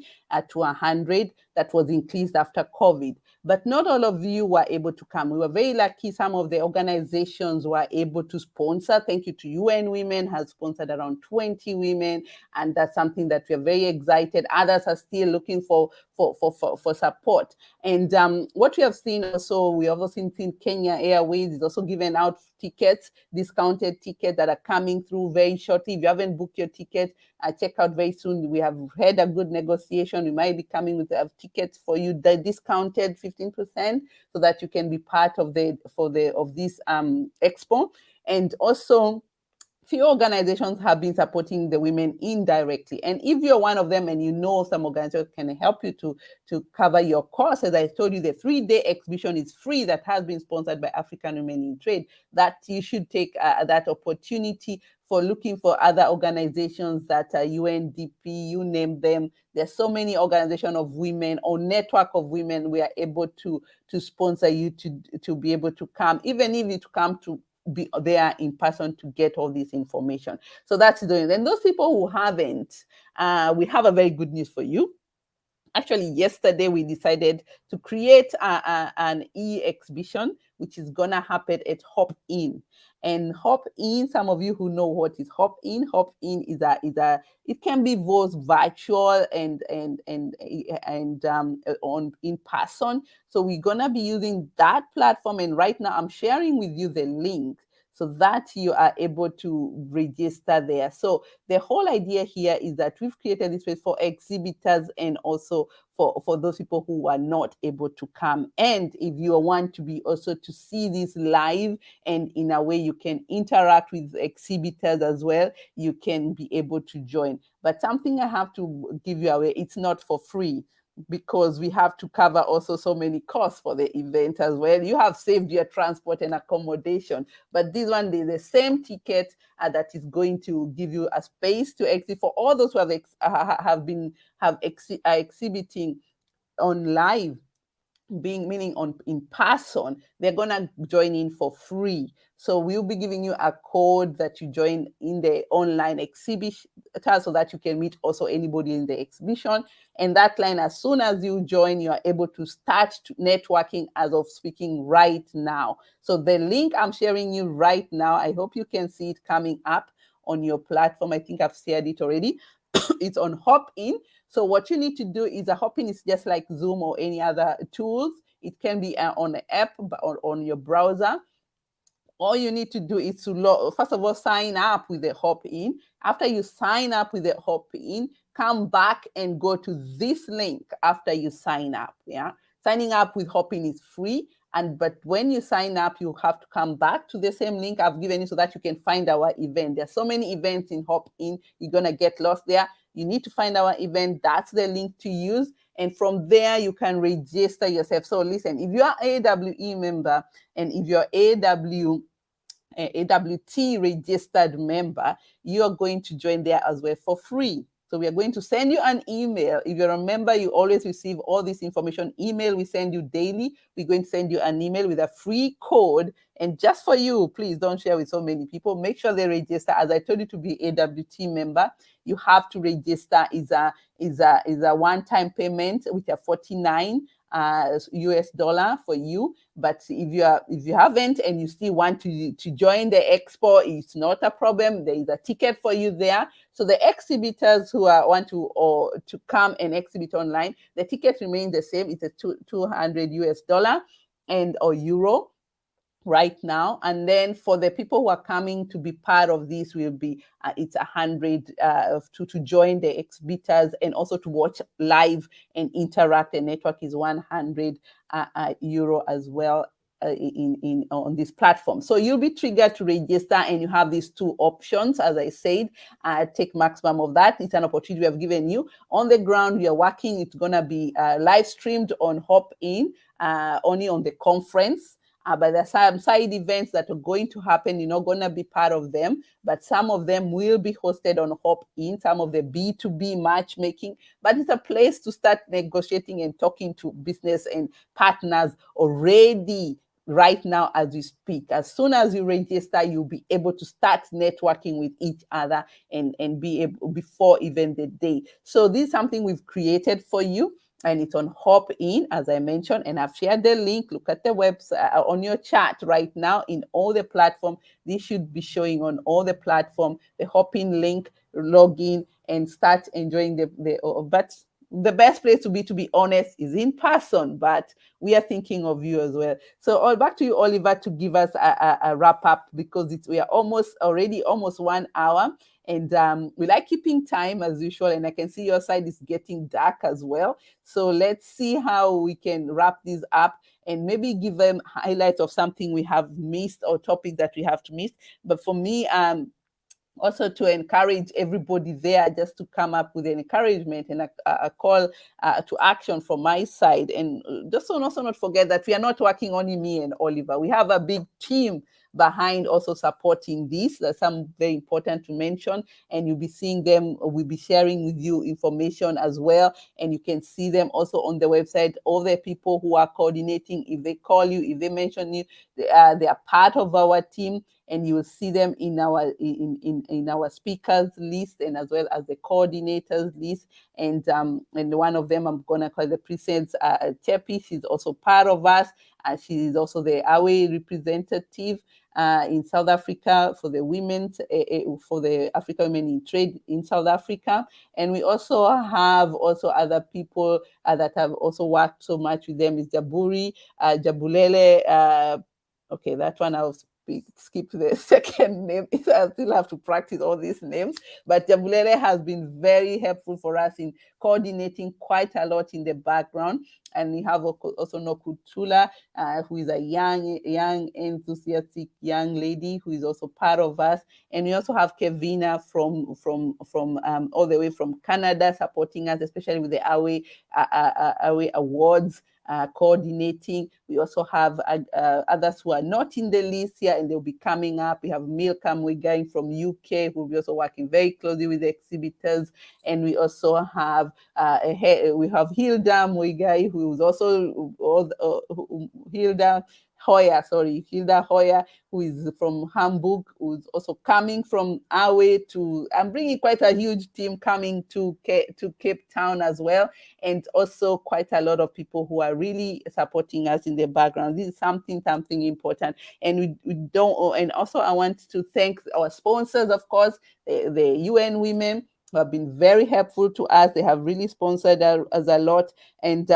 to 100 that was increased after COVID. But not all of you were able to come. We were very lucky. Some of the organizations were able to sponsor. Thank you to UN Women, has sponsored around 20 women, and that's something that we're very excited. Others are still looking for support. And what we have seen also, we have also seen Kenya Airways is also giving out tickets, discounted tickets that are coming through very shortly. If you haven't booked your ticket, check out very soon. We have had a good negotiation. We might be coming with tickets for you, the discounted 15%, so that you can be part of this expo. And also, few organizations have been supporting the women indirectly. And if you're one of them and you know some organizations can help you to cover your costs, as I told you, the 3-day exhibition is free that has been sponsored by African Women in Trade, that you should take that opportunity for looking for other organizations that are UNDP, you name them. There's so many organizations of women or network of women we are able to sponsor you to be able to come, even if you come to be there in person to get all this information. So that's doing. And those people who haven't, we have a very good news for you. Actually, yesterday we decided to create an e-exhibition, which is gonna happen at Hop In. And Hop In, some of you who know what is Hop In is it can be both virtual and on in person. So we're gonna be using that platform, and right now I'm sharing with you the link so that you are able to register there. So the whole idea here is that we've created this space for exhibitors and also for those people who are not able to come. And if you want to be also to see this live, and in a way you can interact with exhibitors as well, you can be able to join. But something I have to give you away, it's not for free, because we have to cover also so many costs for the event as well. You have saved your transport and accommodation, but this one is the same ticket that is going to give you a space to exhibit for all those who are exhibiting on live, meaning in person. They're gonna join in for free. So we'll be giving you a code that you join in the online exhibition so that you can meet also anybody in the exhibition. And that line, as soon as you join, you are able to start networking as of speaking right now. So the link I'm sharing you right now, I hope you can see it coming up on your platform. I think I've shared it already. It's on Hop In. So what you need to do is, a Hop In is just like Zoom or any other tools. It can be on the app or on your browser. all you need to do is to first of all sign up with the hop-in. After you sign up with the hop-in, come back and go to this link after you sign up. Yeah, signing up with hop-in is free, but when you sign up, you have to come back to the same link I've given you so that you can find our event. There's so many events in hop-in, you're gonna get lost there. You need to find our event. That's the link to use, and from there you can register yourself. So listen, if you are AWE member and if you're AWT registered member, you are going to join there as well for free. So we are going to send you an email. If you're a member, you always receive all this information. Email we send you daily. We're going to send you an email with a free code. And just for you, please don't share with so many people. Make sure they register. As I told you, to be AWT member, you have to register. Is a one-time payment with a 49 US dollar for you. But if you haven't and you still want to join the expo, it's not a problem. There is a ticket for you there. So the exhibitors who want to come and exhibit online, the ticket remains the same. It's a 200 US dollar or euro right now. And then for the people who are coming to be part of this, will be it's 100 to join the exhibitors and also to watch live and interact and network is 100 euro as well. On this platform. So you'll be triggered to register, and you have these two options. As I said, take maximum of that. It's an opportunity we have given you. On the ground, we are working. It's going to be live streamed on Hop-In, only on the conference. But there's some side events that are going to happen. You're not going to be part of them, but some of them will be hosted on Hop-In, some of the B2B matchmaking. But it's a place to start negotiating and talking to business and partners already right now as we speak. As soon as you register, you'll be able to start networking with each other and be able before even the day. So this is something we've created for you. And it's on Hop-In, as I mentioned, and I've shared the link. Look at the website on your chat right now in all the platform. This should be showing on all the platform. The Hop-In link, log in and start enjoying but the best place to be honest, is in person, but we are thinking of you as well. So back to you, Oliver, to give us a wrap up, because we are almost 1 hour. And we like keeping time as usual. And I can see your side is getting dark as well. So let's see how we can wrap this up and maybe give them highlights of something we have missed or topic that we have to miss. But for me, also to encourage everybody there just to come up with an encouragement and a call to action from my side. And just also not forget that we are not working only me and Oliver. We have a big team behind also supporting this. There's some very important to mention, and you'll be seeing them. We'll be sharing with you information as well, and you can see them also on the website. All the people who are coordinating, if they call you, if they mention you, they are part of our team, and you will see them in our speakers list, and as well as the coordinators list. And one of them I'm gonna call the presence Tepi. She's also part of us. She is also the AWE representative in South Africa for the women, for the Africawomenintrade in South Africa. And we also have other people that have also worked so much with them. Is Jabulele. Okay, that one I'll skip the second name. I still have to practice all these names. But Jabulele has been very helpful for us in coordinating quite a lot in the background. And we have also Nokutula, who is a young, enthusiastic young lady who is also part of us. And we also have Kevina from all the way from Canada supporting us, especially with the AWE Awards. Coordinating. We also have others who are not in the list here, and they'll be coming up. We have Milka Mwigai from UK, who will be also working very closely with the exhibitors. And we also have Hilda Mwigai, who is also Hilda Hoyer, who is from Hamburg, who's also coming from AWE I'm bringing quite a huge team coming to Cape Town as well, and also quite a lot of people who are really supporting us in the background. This is something important, and we don't. And also, I want to thank our sponsors, of course, the UN Women, who have been very helpful to us. They have really sponsored us a lot, and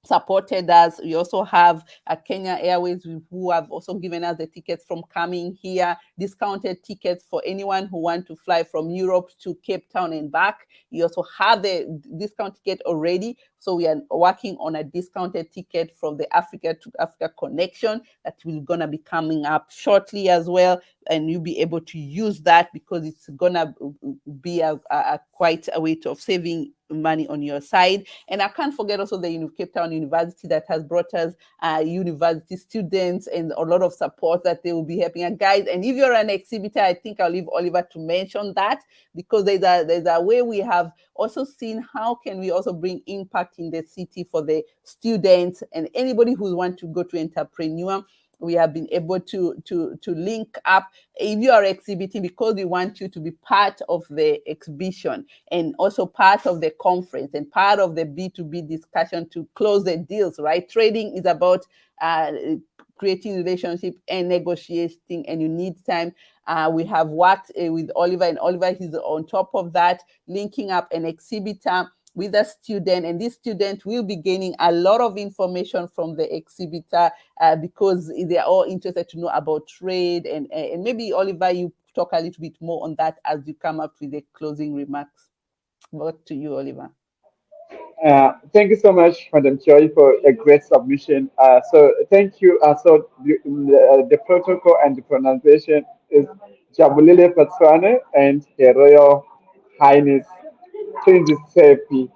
supported us. We also have Kenya Airways, who have also given us the tickets from coming here, discounted tickets for anyone who want to fly from Europe to Cape Town and back. You also have the discount ticket already. So we are working on a discounted ticket from the Africa to Africa connection that will gonna be coming up shortly as well. And you'll be able to use that because it's gonna be a quite a way of saving money on your side. And I can't forget also the Cape Town University that has brought us university students and a lot of support that they will be helping. And guys, and if you're an exhibitor, I think I'll leave Oliver to mention that, because there's a way we have also seen how can we also bring impact in the city for the students and anybody who want to go to entrepreneur. We have been able to link up if you are exhibiting, because we want you to be part of the exhibition and also part of the conference and part of the B2B discussion to close the deals, right? Trading is about creating relationship and negotiating, and you need time. We have worked with Oliver, and Oliver is on top of that, linking up an exhibitor with a student, and this student will be gaining a lot of information from the exhibitor because they are all interested to know about trade. And maybe, Oliver, you talk a little bit more on that as you come up with the closing remarks. Back to you, Oliver. Thank you so much, Madam Joy, for a great submission. So thank you. The protocol and the pronunciation is Jabulile Patswane and Her Royal Highness Princess Sepi.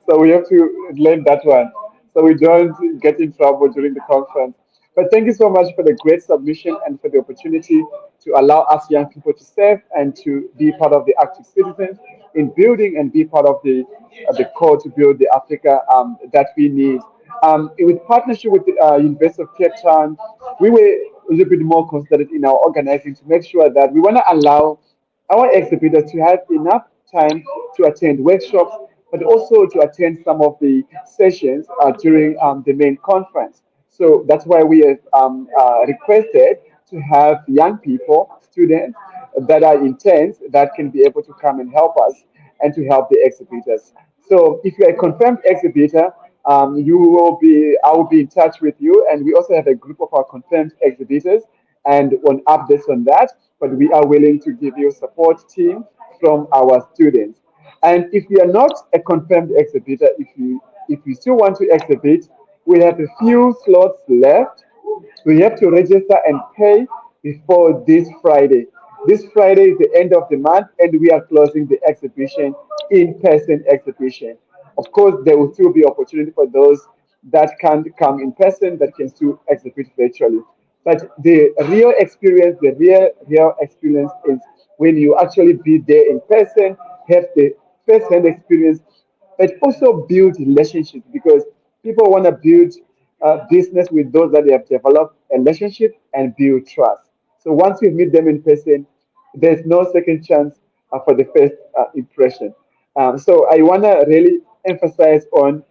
So we have to learn that one so we don't get in trouble during the conference. But thank you so much for the great submission and for the opportunity to allow us young people to serve and to be part of the active citizens in building and be part of the core to build the Africa that we need. With partnership with the University of Cape Town, we were a little bit more considerate in our organizing to make sure that we want to allow our exhibitors to have enough time to attend workshops, but also to attend some of the sessions during the main conference. So that's why we have requested to have young people, students that are intense, that can be able to come and help us and to help the exhibitors. So if you're a confirmed exhibitor, I will be in touch with you. And we also have a group of our confirmed exhibitors and on updates on that. But we are willing to give you support team from our students. And if you are not a confirmed exhibitor, if you still want to exhibit, we have a few slots left. We have to register and pay before this Friday. This Friday is the end of the month, and we are closing the exhibition, in-person exhibition. Of course, there will still be opportunity for those that can't come in person, that can still exhibit virtually. But the real experience is when you actually be there in person, have the first-hand experience, but also build relationships, because people want to build business with those that they have developed a relationship and build trust. So once you meet them in person, there's no second chance for the first impression. So I want to really emphasize on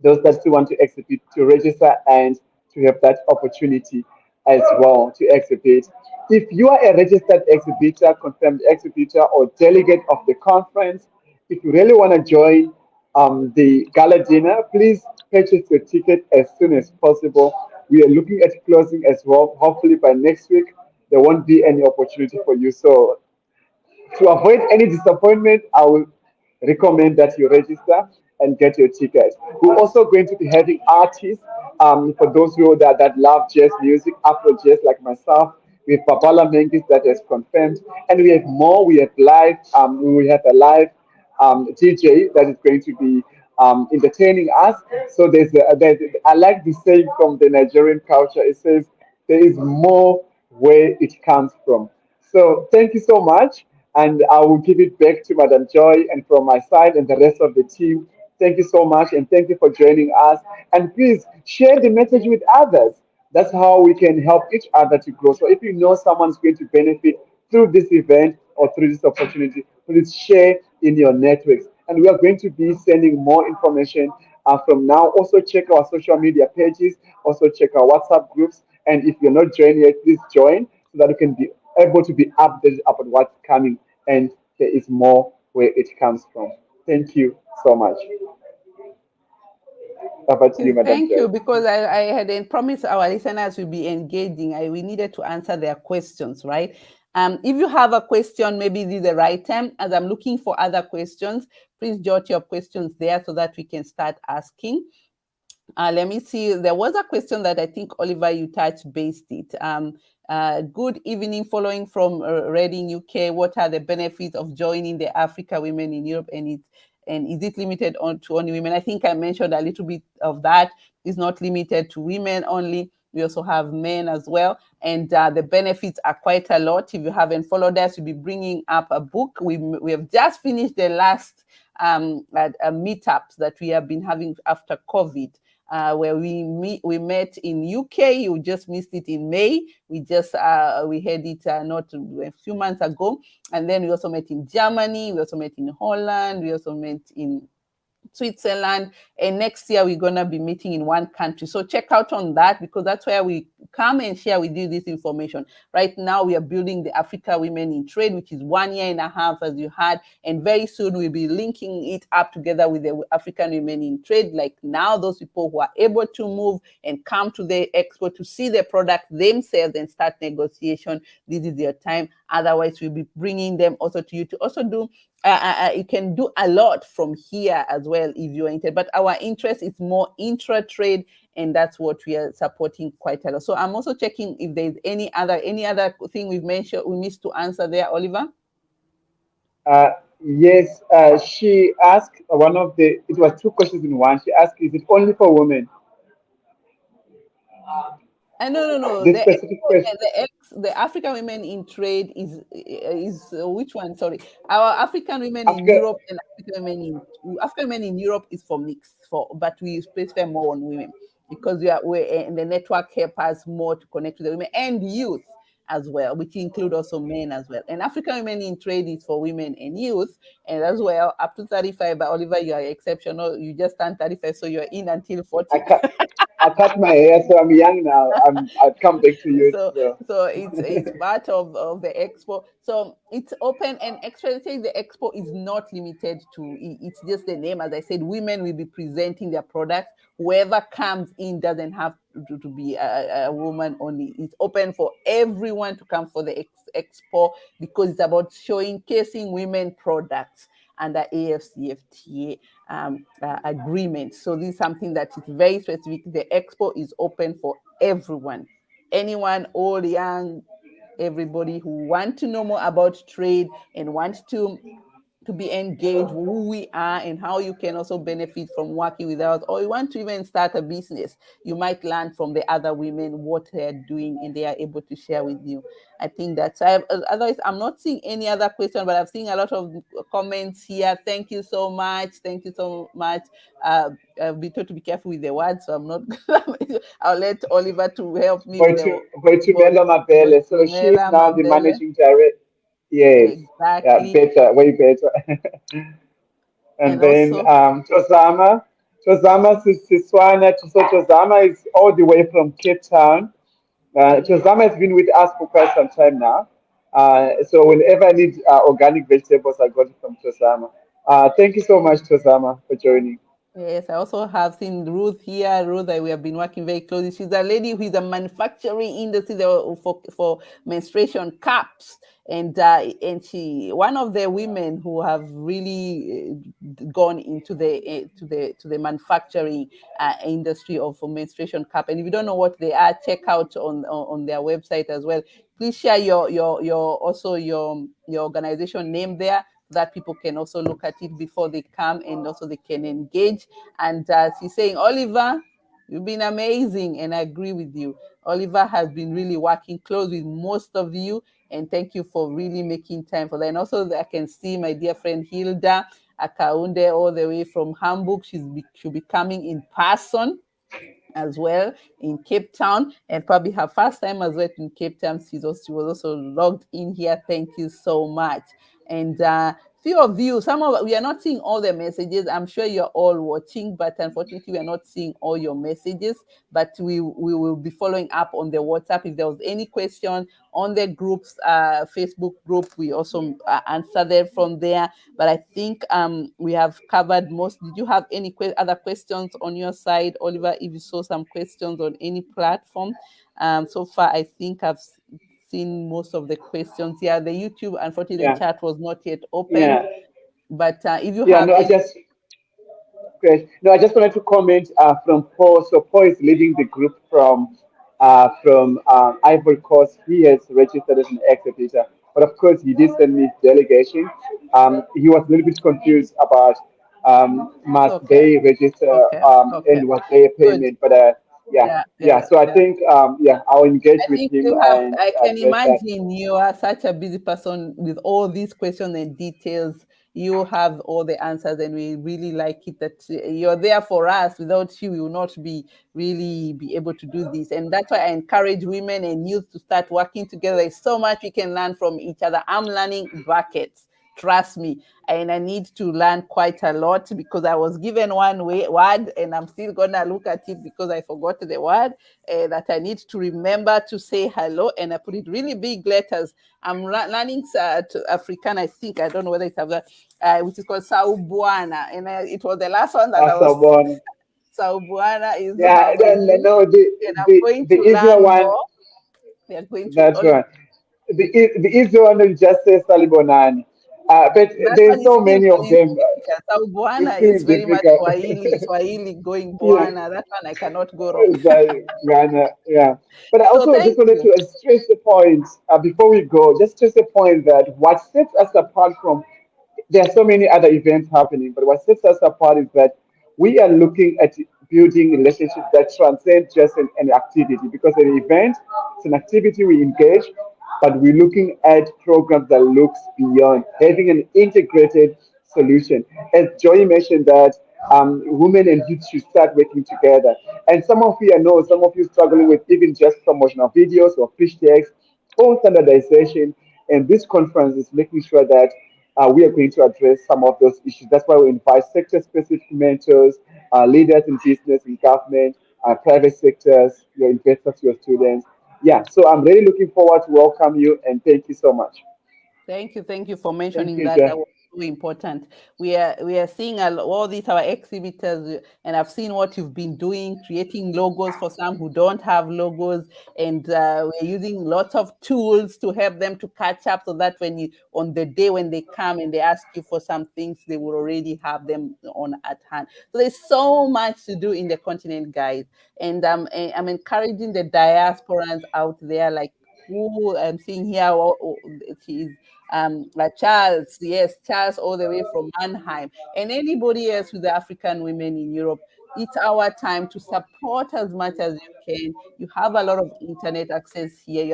those that still want to exhibit to register and to have that opportunity as well to exhibit. If you are a registered exhibitor, confirmed exhibitor, or delegate of the conference, if you really want to join the gala dinner, please purchase your ticket as soon as possible. We are looking at closing as well. Hopefully by next week, there won't be any opportunity for you. So to avoid any disappointment, I will recommend that you register and get your ticket. We're also going to be having artists, for those who that love jazz music, Afro jazz like myself. We have Babala Mengis that is confirmed, and we have more. We have live. We will have a live DJ that is going to be entertaining us. So I like the saying from the Nigerian culture. It says there is more where it comes from. So thank you so much. And I will give it back to Madam Joy and from my side and the rest of the team. Thank you so much and thank you for joining us. And please share the message with others. That's how we can help each other to grow. So if you know someone's going to benefit through this event or through this opportunity, please share in your networks. And we are going to be sending more information from now. Also check our social media pages. Also check our WhatsApp groups. And if you're not joined yet, please join so that you can be able to be updated about what's coming, and there is more where it comes from. Thank you so much. Over to you, Madam Thank you, Joyce. because I had promised our listeners will be engaging. We needed to answer their questions, right? If you have a question, maybe this is the right time. As I'm looking for other questions, please jot your questions there so that we can start asking. Let me see. There was a question that I think, Oliver, you touched based it. Good evening, following from Reading, UK. What are the benefits of joining the Africa Women in Europe, and is it limited on to only women? I think I mentioned a little bit of that. It's not limited to women only. We also have men as well, and the benefits are quite a lot. If you haven't followed us, we'll be bringing up a book. We have just finished the last meetups that we have been having after COVID, where we met in UK. You just missed it in May. We had it not a few months ago, and then we also met in Germany. We also met in Holland. We also met in Switzerland, and next year we're gonna be meeting in one country. So check out on that, because that's where we come and share with you this information. Right now we are building the Africa Women in Trade, which is 1 year and a half, as you had, and very soon we'll be linking it up together with the African Women in Trade. Like now, those people who are able to move and come to the expo to see the product themselves and start negotiation, this is your time. Otherwise, we'll be bringing them also to you to also do you can do a lot from here as well if you're interested, but our interest is more intra-trade, and that's what we are supporting quite a lot. So I'm also checking if there's any other thing we missed to answer there, Oliver. Uh, yes, she asked it was two questions in one. She asked, is it only for women? No. This specific question. The African Women in Trade is which one? Sorry, our African Women in Africa, Europe and African Women in Europe is for mixed, but we specify more on women, because we're in the network help us more to connect with the women and youth as well, which include also men as well. And African Women in Trade is for women and youth, and as well up to 35. But Oliver, you are exceptional. You just turned 35, so you're in until I 40. cut, I cut my hair, so I'm young now. I'll come back to you. so So so it's part of the expo. So it's open, and actually saying the expo is not limited to it's just the name. As I said, women will be presenting their products. Whoever comes in doesn't have to be a woman only. It's open for everyone to come for the expo, because it's about showcasing women products under AFCFTA agreement. So this is something that is very specific. The expo is open for everyone, anyone, old, young, everybody who want to know more about trade and want to be engaged, who we are and how you can also benefit from working with us, or you want to even start a business. You might learn from the other women what they're doing, and they are able to share with you. I think that's otherwise I'm not seeing any other question, but I've seen a lot of comments here. Thank you so much. Thank you so much. I've been told to be careful with the words, so I'm not I'll let Oliver to help me with the Boitumelo Mabele. So she's Boitumela now the Mabele. managing director. Yes, yeah, Exactly. better, way better. And And then also, Tozama Siswana. So Tozama is all the way from Cape Town. Tozama has been with us for quite some time now. So whenever I need organic vegetables, I got it from Tozama. Thank you so much, Tozama, for joining. yes, I also have seen Ruth here. Ruth, we have been working very closely. She's a lady who is a manufacturing industry for menstruation cups, and she one of the women who have really gone into the manufacturing industry of menstruation cup. And if you don't know what they are, check out on their website as well. Please share your organization name there, that people can also look at it before they come, and also they can engage. And she's saying, Oliver, you've been amazing, and I agree with you. Oliver has been really working close with most of you, and thank you for really making time for that. And also, I can see my dear friend Hilda Akaunde all the way from Hamburg. She'll be coming in person as well in Cape Town, and probably her first time as well in Cape Town. She was also logged in here. Thank you so much. And few of you, we are not seeing all the messages. I'm sure you're all watching, but unfortunately, we are not seeing all your messages. But we will be following up on the WhatsApp. If there was any question on the group's Facebook group, we also answer them from there. But I think we have covered most. Did you have any other questions on your side, Oliver? If you saw some questions on any platform, so far I think I've seen most of the questions. Yeah, the YouTube, unfortunately, the Yeah, chat was not yet opened. yeah, But if you yeah. have No, I any, just Great. No, I just wanted to comment from Paul. So Paul is leading the group from Ivory Coast. He has registered as an exhibitor, but of course he did send me his delegation. He was a little bit confused about must okay, they register okay, okay, and was there a good. payment, but yeah, Yeah, yeah. yeah, So I yeah. think yeah, I'll engage I with think him you have, and I can address that. imagine you are such a busy person with all these questions and details. You have all the answers, and we really like it that you're there for us. Without you, we will not be able to do this. And that's why I encourage women and youth to start working together. There's so much we can learn from each other. I'm learning buckets. Trust me, and I need to learn quite a lot because I was given word and I'm still gonna look at it because I forgot the word that I need to remember to say hello, and I put it really big letters. I'm learning to African, I think, I don't know whether it's which is called Saubuana, and it was the last one that I was. Someone, Saubuana is yeah, how are no, you, no, and I'm going the to easier learn one. more. We are going to That's Olive. right. The easy one is just say Salibonani. But That one there's is so still many of very them. difficult. Saubuana It's is still very much difficult. Swahili going Yeah, Buana. That one I cannot go wrong. Ghana, yeah. But I So also just thank wanted you. to stress the point before we go, just stress the point that what sets us apart from, there are so many other events happening, but what sets us apart is that we are looking at building relationships that transcend just an activity, because an event, it's an activity we engage, but we're looking at programs that looks beyond, having an integrated solution. As Joy mentioned that women and youth should start working together. And some of you, I know, some of you struggling with even just promotional videos or pitch decks or standardization. And this conference is making sure that we are going to address some of those issues. That's why we invite sector-specific mentors, leaders in business and government, private sectors, your investors, your students. Yeah, so I'm really looking forward to welcome you and thank you so much. Thank you for Thank mentioning you, that. Jeff. That was so important. We are seeing all these our exhibitors, and I've seen what you've been doing, creating logos for some who don't have logos, and we're using lots of tools to help them to catch up, so that when you on the day when they come and they ask you for some things, they will already have them on at hand. So there's so much to do in the continent, guys, and I'm encouraging the diasporans out there, like who I'm seeing here. She's Charles, yes, Charles, all the way from Mannheim, and anybody else with the African women in Europe. It's our time to support as much as you can. You have a lot of internet access here.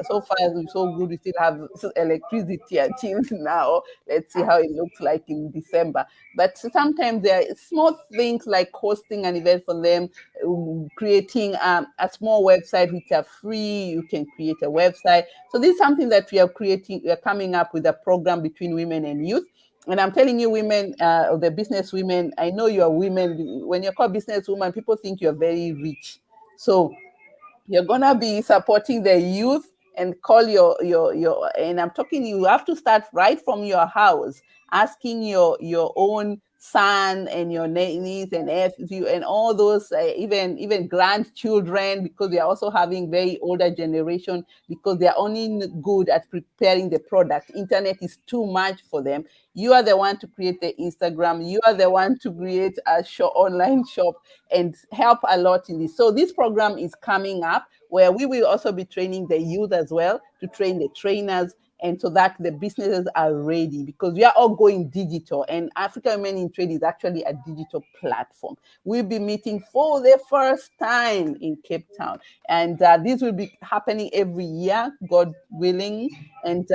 So far, so good. We still have electricity until now. Let's see how it looks like in December. But sometimes there are small things like hosting an event for them, creating a small website which are free. You can create a website. So this is something that we are creating. We are coming up with a program between women and youth. And I'm telling you, women, the business women, I know you are women. When you're called business woman, people think you're very rich. So you're gonna be supporting the youth and call your and I'm talking, you have to start right from your house, asking your own son and your niece and nephew and all those even grandchildren, because they are also having very older generation, because they are only good at preparing the product. Internet is too much for them. You are the one to create the Instagram, you are the one to create a online shop and help a lot in this. So this program is coming up where we will also be training the youth as well, to train the trainers, and so that the businesses are ready, because we are all going digital, and Africa Women in Trade is actually a digital platform. We'll be meeting for the first time in Cape Town, and this will be happening every year, God willing, and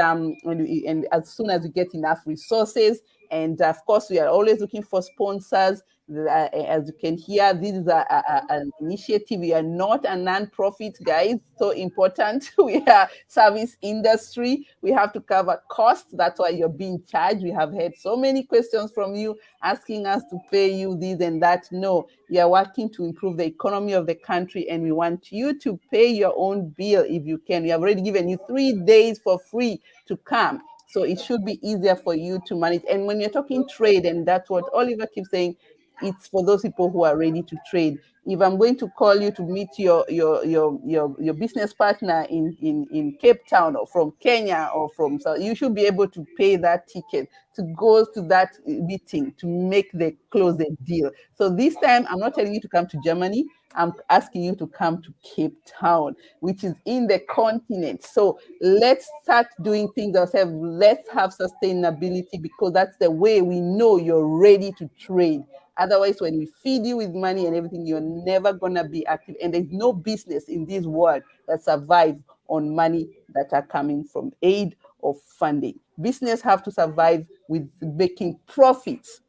as soon as we get enough resources And of course, we are always looking for sponsors. As you can hear, this is an initiative. We are not a non-profit, guys. So important. We are service industry. We have to cover costs. That's why you're being charged. We have had so many questions from you asking us to pay you this and that. No, we are working to improve the economy of the country, and we want you to pay your own bill if you can. We have already given you 3 days for free to come. So it should be easier for you to manage. And when you're talking trade, and that's what Oliver keeps saying, it's for those people who are ready to trade. If I'm going to call you to meet your business partner in Cape Town or from Kenya or from South, you should be able to pay that ticket to go to that meeting to make the close the deal. So this time I'm not telling you to come to Germany. I'm asking you to come to Cape Town, which is in the continent. So let's start doing things ourselves. Let's have sustainability, because that's the way we know you're ready to trade. Otherwise, when we feed you with money and everything, you're never going to be active. And there's no business in this world that survives on money that are coming from aid or funding. Business have to survive with making profits.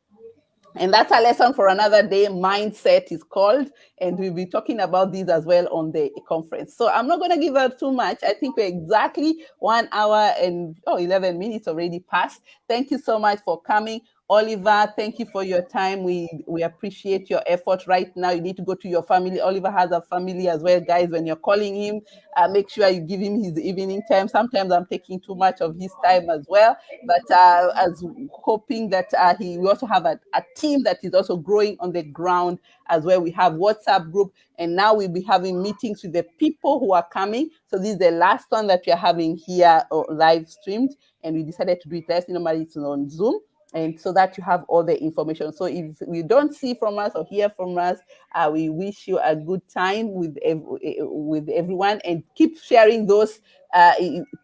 And that's a lesson for another day. Mindset is called, and we'll be talking about these as well on the conference. So I'm not going to give out too much. I think we're exactly 1 hour and 11 minutes already passed. Thank you so much for coming. Oliver, thank you for your time. We appreciate your effort right now. You need to go to your family. Oliver has a family as well, guys. When you're calling him, make sure you give him his evening time. Sometimes I'm taking too much of his time as well, but as hoping that we also have a team that is also growing on the ground as well. We have WhatsApp group, and now we'll be having meetings with the people who are coming. So this is the last one that we're having here live streamed, and we decided to do it last. Normally it's on Zoom, and so that you have all the information. So if you don't see from us or hear from us, we wish you a good time with everyone, and keep sharing those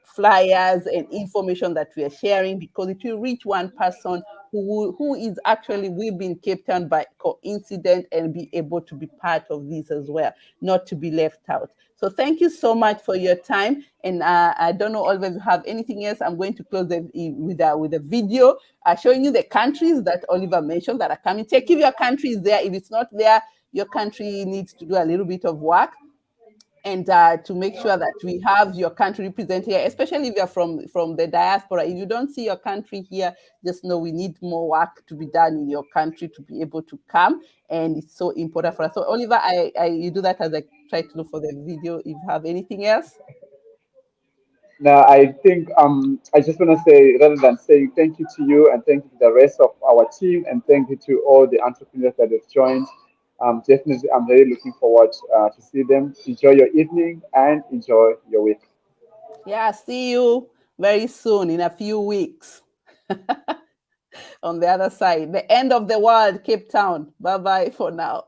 flyers and information that we are sharing, because it will reach one person who is actually will be in Cape Town by coincidence and be able to be part of this as well, not to be left out. So thank you so much for your time. And I don't know, Oliver, if you have anything else. I'm going to close with a video showing you the countries that Oliver mentioned that are coming. Check if your country is there. If it's not there, your country needs to do a little bit of work, and to make sure that we have your country represented here, especially if you're from the diaspora. If you don't see your country here, just know we need more work to be done in your country to be able to come, and it's so important for us. So Oliver, you do that as I try to look for the video. If you have anything else. Now, I think I just want to say, rather than saying thank you to you and thank you to the rest of our team and thank you to all the entrepreneurs that have joined, definitely I'm really looking forward to see them. Enjoy your evening and enjoy your week. Yeah, see you very soon in a few weeks on the other side. The end of the world, Cape Town. Bye-bye for now.